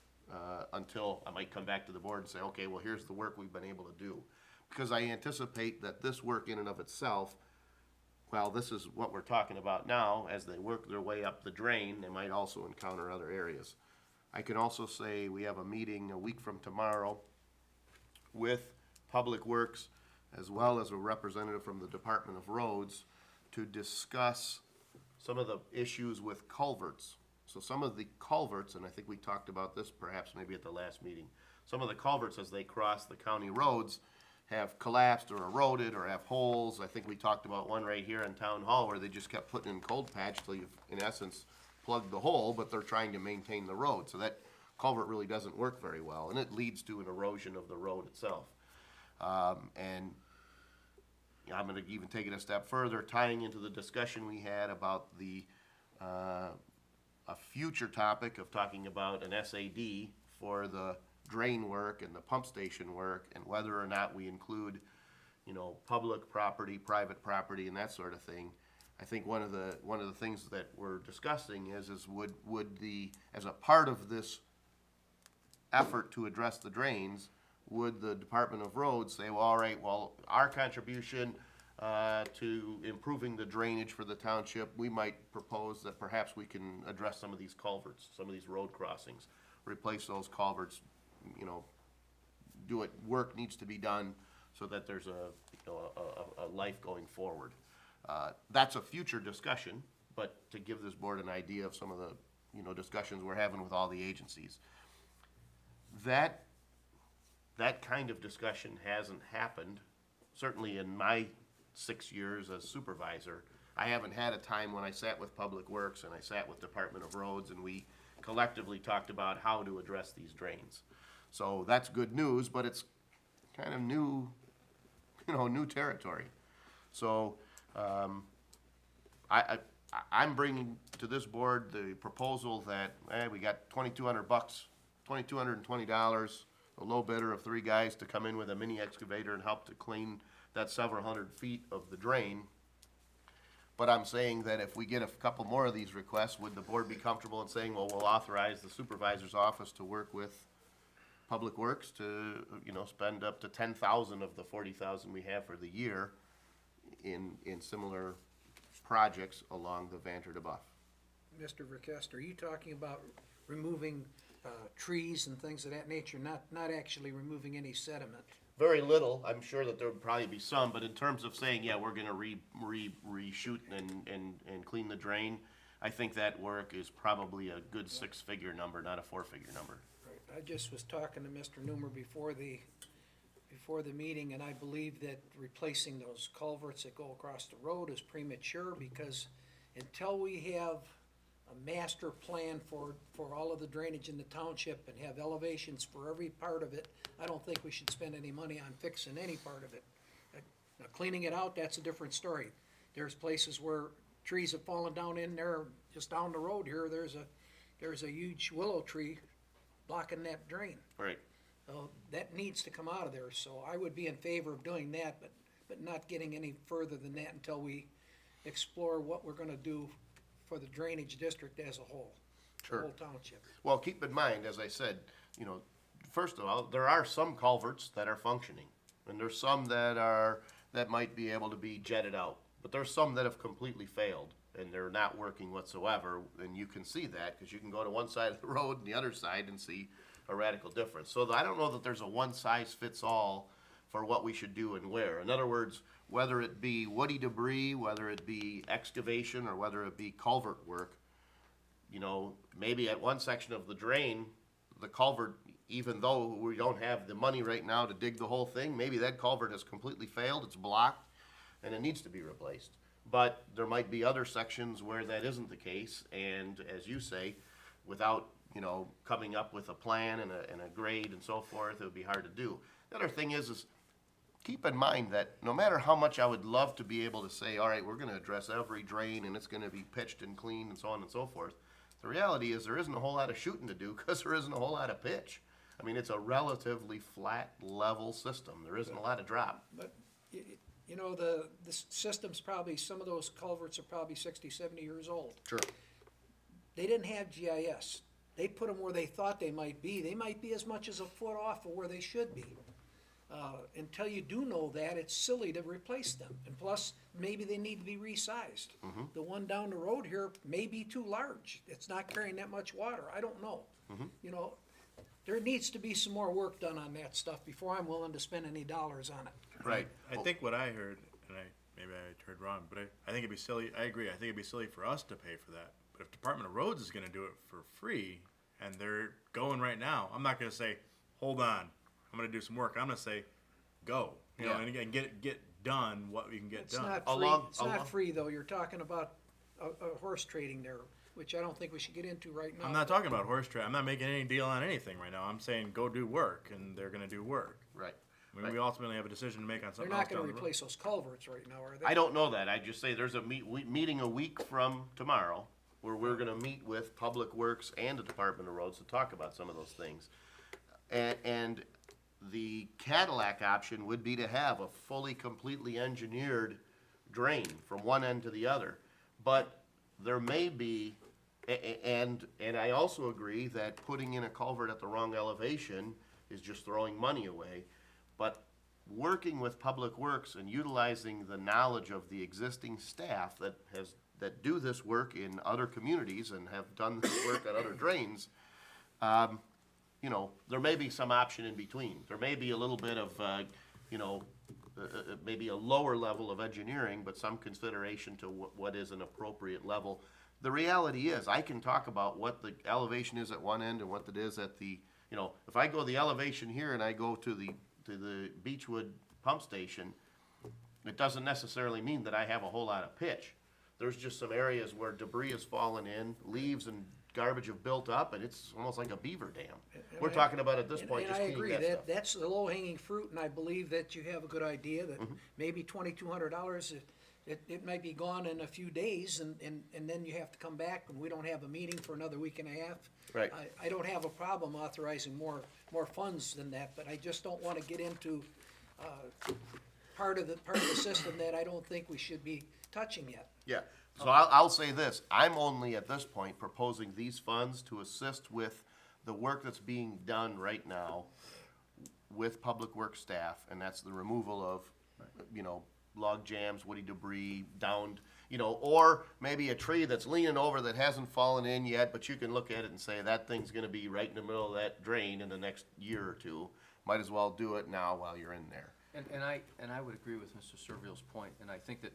until I might come back to the board and say, okay, well, here's the work we've been able to do. Because I anticipate that this work in and of itself, well, this is what we're talking about now, as they work their way up the drain, they might also encounter other areas. I can also say we have a meeting a week from tomorrow with Public Works, as well as a representative from the Department of Roads, to discuss some of the issues with culverts. So some of the culverts, and I think we talked about this perhaps maybe at the last meeting, some of the culverts as they cross the county roads have collapsed or eroded or have holes. I think we talked about one right here in Town Hall where they just kept putting in cold patch till you've, in essence, plugged the hole, but they're trying to maintain the road. So that culvert really doesn't work very well, and it leads to an erosion of the road itself. And I'm gonna even take it a step further, tying into the discussion we had about a future topic of talking about an SAD for the drain work and the pump station work, and whether or not we include, public property, private property, and that sort of thing. I think one of the things that we're discussing is would as a part of this effort to address the drains, would the Department of Roads say, well, all right, well, our contribution to improving the drainage for the township, we might propose that perhaps we can address some of these culverts, some of these road crossings, replace those culverts, work needs to be done so that there's a life going forward. That's a future discussion, but to give this board an idea of some of the, discussions we're having with all the agencies. That kind of discussion hasn't happened, certainly in my 6 years as supervisor. I haven't had a time when I sat with Public Works and I sat with Department of Roads and we collectively talked about how to address these drains. So that's good news, but it's kind of new, new territory. So, I'm bringing to this board the proposal that, we got $2,200, $2,220, a low bidder of 3 guys to come in with a mini excavator and help to clean that several hundred feet of the drain. But I'm saying that if we get a couple more of these requests, would the board be comfortable in saying, well, we'll authorize the supervisor's office to work with Public Works to, spend up to $10,000 of the $40,000 we have for the year in similar projects along the Vanter de Buff. Mr. Verkest, are you talking about removing trees and things of that nature, not actually removing any sediment? very little. I'm sure that there would probably be some, but in terms of saying, yeah, we're gonna reshoot and clean the drain, I think that work is probably a good 6-figure number, not a 4-figure number. Right. I just was talking to Mr. Newmer before the meeting, and I believe that replacing those culverts that go across the road is premature, because until we have a master plan for all of the drainage in the township and have elevations for every part of it, I don't think we should spend any money on fixing any part of it. Now, cleaning it out, that's a different story. There's places where trees have fallen down in there, just down the road here, there's a huge willow tree blocking that drain. Right. So that needs to come out of there, so I would be in favor of doing that, but not getting any further than that until we explore what we're gonna do for the drainage district as a whole. Sure. The whole township. Well, keep in mind, as I said, you know, first of all, there are some culverts that are functioning, and there's some that might be able to be jetted out. But there's some that have completely failed, and they're not working whatsoever, and you can see that, because you can go to one side of the road and the other side and see a radical difference. So I don't know that there's a one-size-fits-all for what we should do and where. In other words, whether it be woody debris, whether it be excavation, or whether it be culvert work, you know, maybe at one section of the drain, the culvert, even though we don't have the money right now to dig the whole thing, maybe that culvert has completely failed, it's blocked, and it needs to be replaced. But there might be other sections where that isn't the case, and as you say, without, you know, coming up with a plan and a grade and so forth, it would be hard to do. The other thing is keep in mind that no matter how much I would love to be able to say, all right, we're gonna address every drain and it's gonna be pitched and cleaned and so on and so forth, the reality is there isn't a whole lot of shooting to do because there isn't a whole lot of pitch. I mean, it's a relatively flat, level system. There isn't a lot of drop. But, you know, the system's probably, some of those culverts are probably 60, 70 years old. Sure. They didn't have GIS. They put them where they thought they might be. They might be as much as a foot off of where they should be. Until you do know that, it's silly to replace them. And plus, maybe they need to be resized. The one down the road here may be too large. It's not carrying that much water. I don't know. You know, there needs to be some more work done on that stuff before I'm willing to spend any dollars on it. Right. I think what I heard, and maybe I heard wrong, but I think it'd be silly, I agree, I think it'd be silly for us to pay for that. But if Department of Roads is gonna do it for free, and they're going right now, I'm not gonna say, hold on, I'm gonna do some work, I'm gonna say, go. You know, Yeah. and again, get done what we can get It's done. not free, Along- it's not along- free though. You're talking about a horse trading there, which I don't think we should get into right now. I'm not talking about horse trade, I'm not making any deal on anything right now, I'm saying go do work, and they're gonna do work. Right. I mean, we ultimately have a decision to make on They're something not else gonna down the road. replace those culverts right now, are they? I don't know that. I just say there's a meeting a week from tomorrow where we're gonna meet with Public Works and the Department of Roads to talk about some of those things. And the Cadillac option would be to have a fully, completely engineered drain from one end to the other. But there may be, and I also agree that putting in a culvert at the wrong elevation is just throwing money away. But working with Public Works and utilizing the knowledge of the existing staff that do this work in other communities and have done this work on other drains, you know, there may be some option in between. There may be a little bit of, you know, maybe a lower level of engineering, but some consideration to what is an appropriate level. The reality is, I can talk about what the elevation is at one end and what it is at the, you know, if I go the elevation here and I go to the Beechwood pump station, it doesn't necessarily mean that I have a whole lot of pitch. There's just some areas where debris has fallen in, leaves and garbage have built up, and it's almost like a beaver dam. We're talking about at this point just cleaning that And I stuff. agree, that's the low-hanging fruit, and I believe that you have a good idea that Mm-hmm. maybe $2,200, it might be gone in a few days, and then you have to come back, and we don't have a meeting for another week and a half. Right. I don't have a problem authorizing more funds than that, but I just don't wanna get into, part of the system that I don't think we should be touching yet. Yeah, so I'll say this, I'm only at this point proposing these funds to assist with the work that's being done right now with Public Works staff, and that's the removal of, you know, log jams, woody debris, downed, you know, or maybe a tree that's leaning over that hasn't fallen in yet, but you can look at it and say, that thing's gonna be right in the middle of that drain in the next year or two. might as well do it now while you're in there. And I would agree with Mr. Servio's point, and I think that,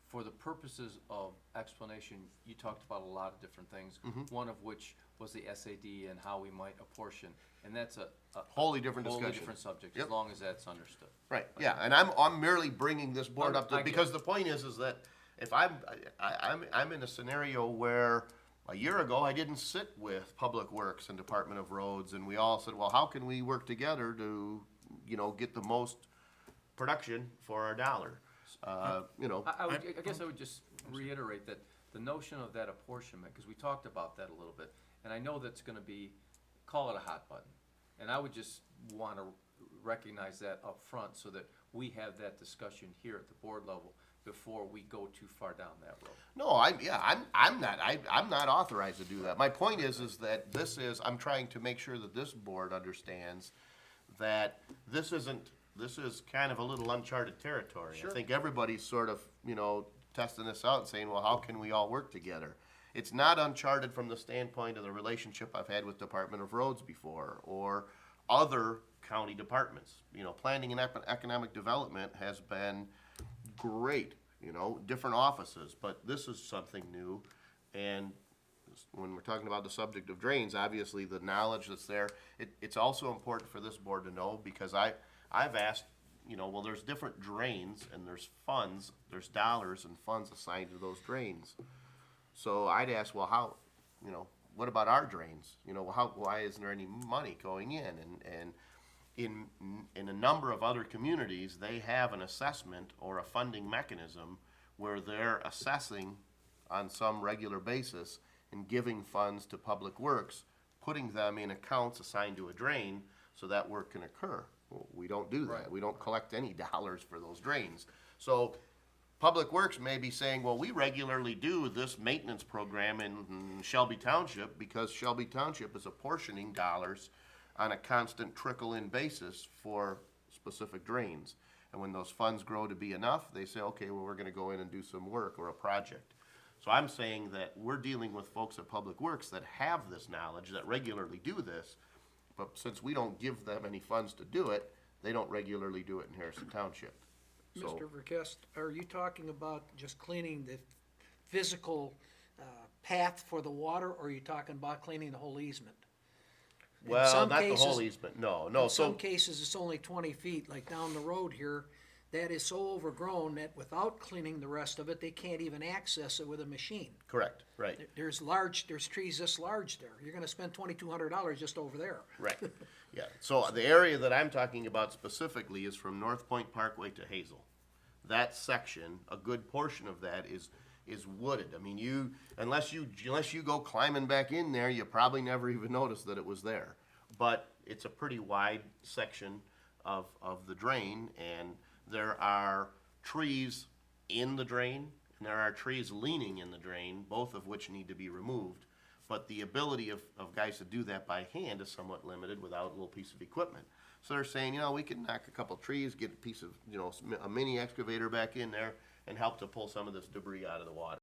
for the purposes of explanation, you talked about a lot of different things, one of which was the SAD and how we might apportion, and that's a Wholly different wholly discussion. different subject, Yep. as long as that's understood. Right, yeah, and I'm merely bringing this board up, I get because it. the point is that if I'm in a scenario where a year ago, I didn't sit with Public Works and Department of Roads, and we all said, well, how can we work together to, get the most production for our dollar? I guess I would just reiterate that the notion of that apportionment, because we talked about that a little bit, and I know that's gonna be, call it a hot button. And I would just wanna recognize that up front so that we have that discussion here at the board level before we go too far down that road. No, I'm not authorized to do that. My point is that I'm trying to make sure that this board understands that this is kind of a little uncharted territory. I think everybody's sort of, testing this out and saying, well, how can we all work together? It's not uncharted from the standpoint of the relationship I've had with Department of Roads before, or other county departments. Planning and economic development has been great, different offices, but this is something new. And when we're talking about the subject of drains, obviously the knowledge that's there, it's also important for this board to know, because I've asked, well, there's different drains and there's funds, there's dollars and funds assigned to those drains. So I'd ask, well, how, what about our drains? Why isn't there any money going in? And in a number of other communities, they have an assessment or a funding mechanism where they're assessing on some regular basis and giving funds to Public Works, putting them in accounts assigned to a drain so that work can occur. Well, we don't do that. Right. We don't collect any dollars for those drains. So Public Works may be saying, well, we regularly do this maintenance program in Shelby Township because Shelby Township is apportioning dollars on a constant trickle-in basis for specific drains. And when those funds grow to be enough, they say, okay, well, we're gonna go in and do some work or a project. So I'm saying that we're dealing with folks at Public Works that have this knowledge, that regularly do this, but since we don't give them any funds to do it, they don't regularly do it in Harrison Township. So, Mr. Verkest, are you talking about just cleaning the physical path for the water, or are you talking about cleaning the whole easement? In well, some not the whole cases- easement, no, In so, some cases, it's only 20 feet, like down the road here, that is so overgrown that without cleaning the rest of it, they can't even access it with a machine. correct, right. There's trees this large there. You're gonna spend $2,200 just over there. Right, yeah, so the area that I'm talking about specifically is from North Point Parkway to Hazel. That section, a good portion of that is wooded. I mean, unless you go climbing back in there, you probably never even noticed that it was there. But it's a pretty wide section of the drain, and there are trees in the drain, and there are trees leaning in the drain, both of which need to be removed. But the ability of guys to do that by hand is somewhat limited without a little piece of equipment. So they're saying, we can knock a couple trees, get a piece of, a mini excavator back in there and help to pull some of this debris out of the water.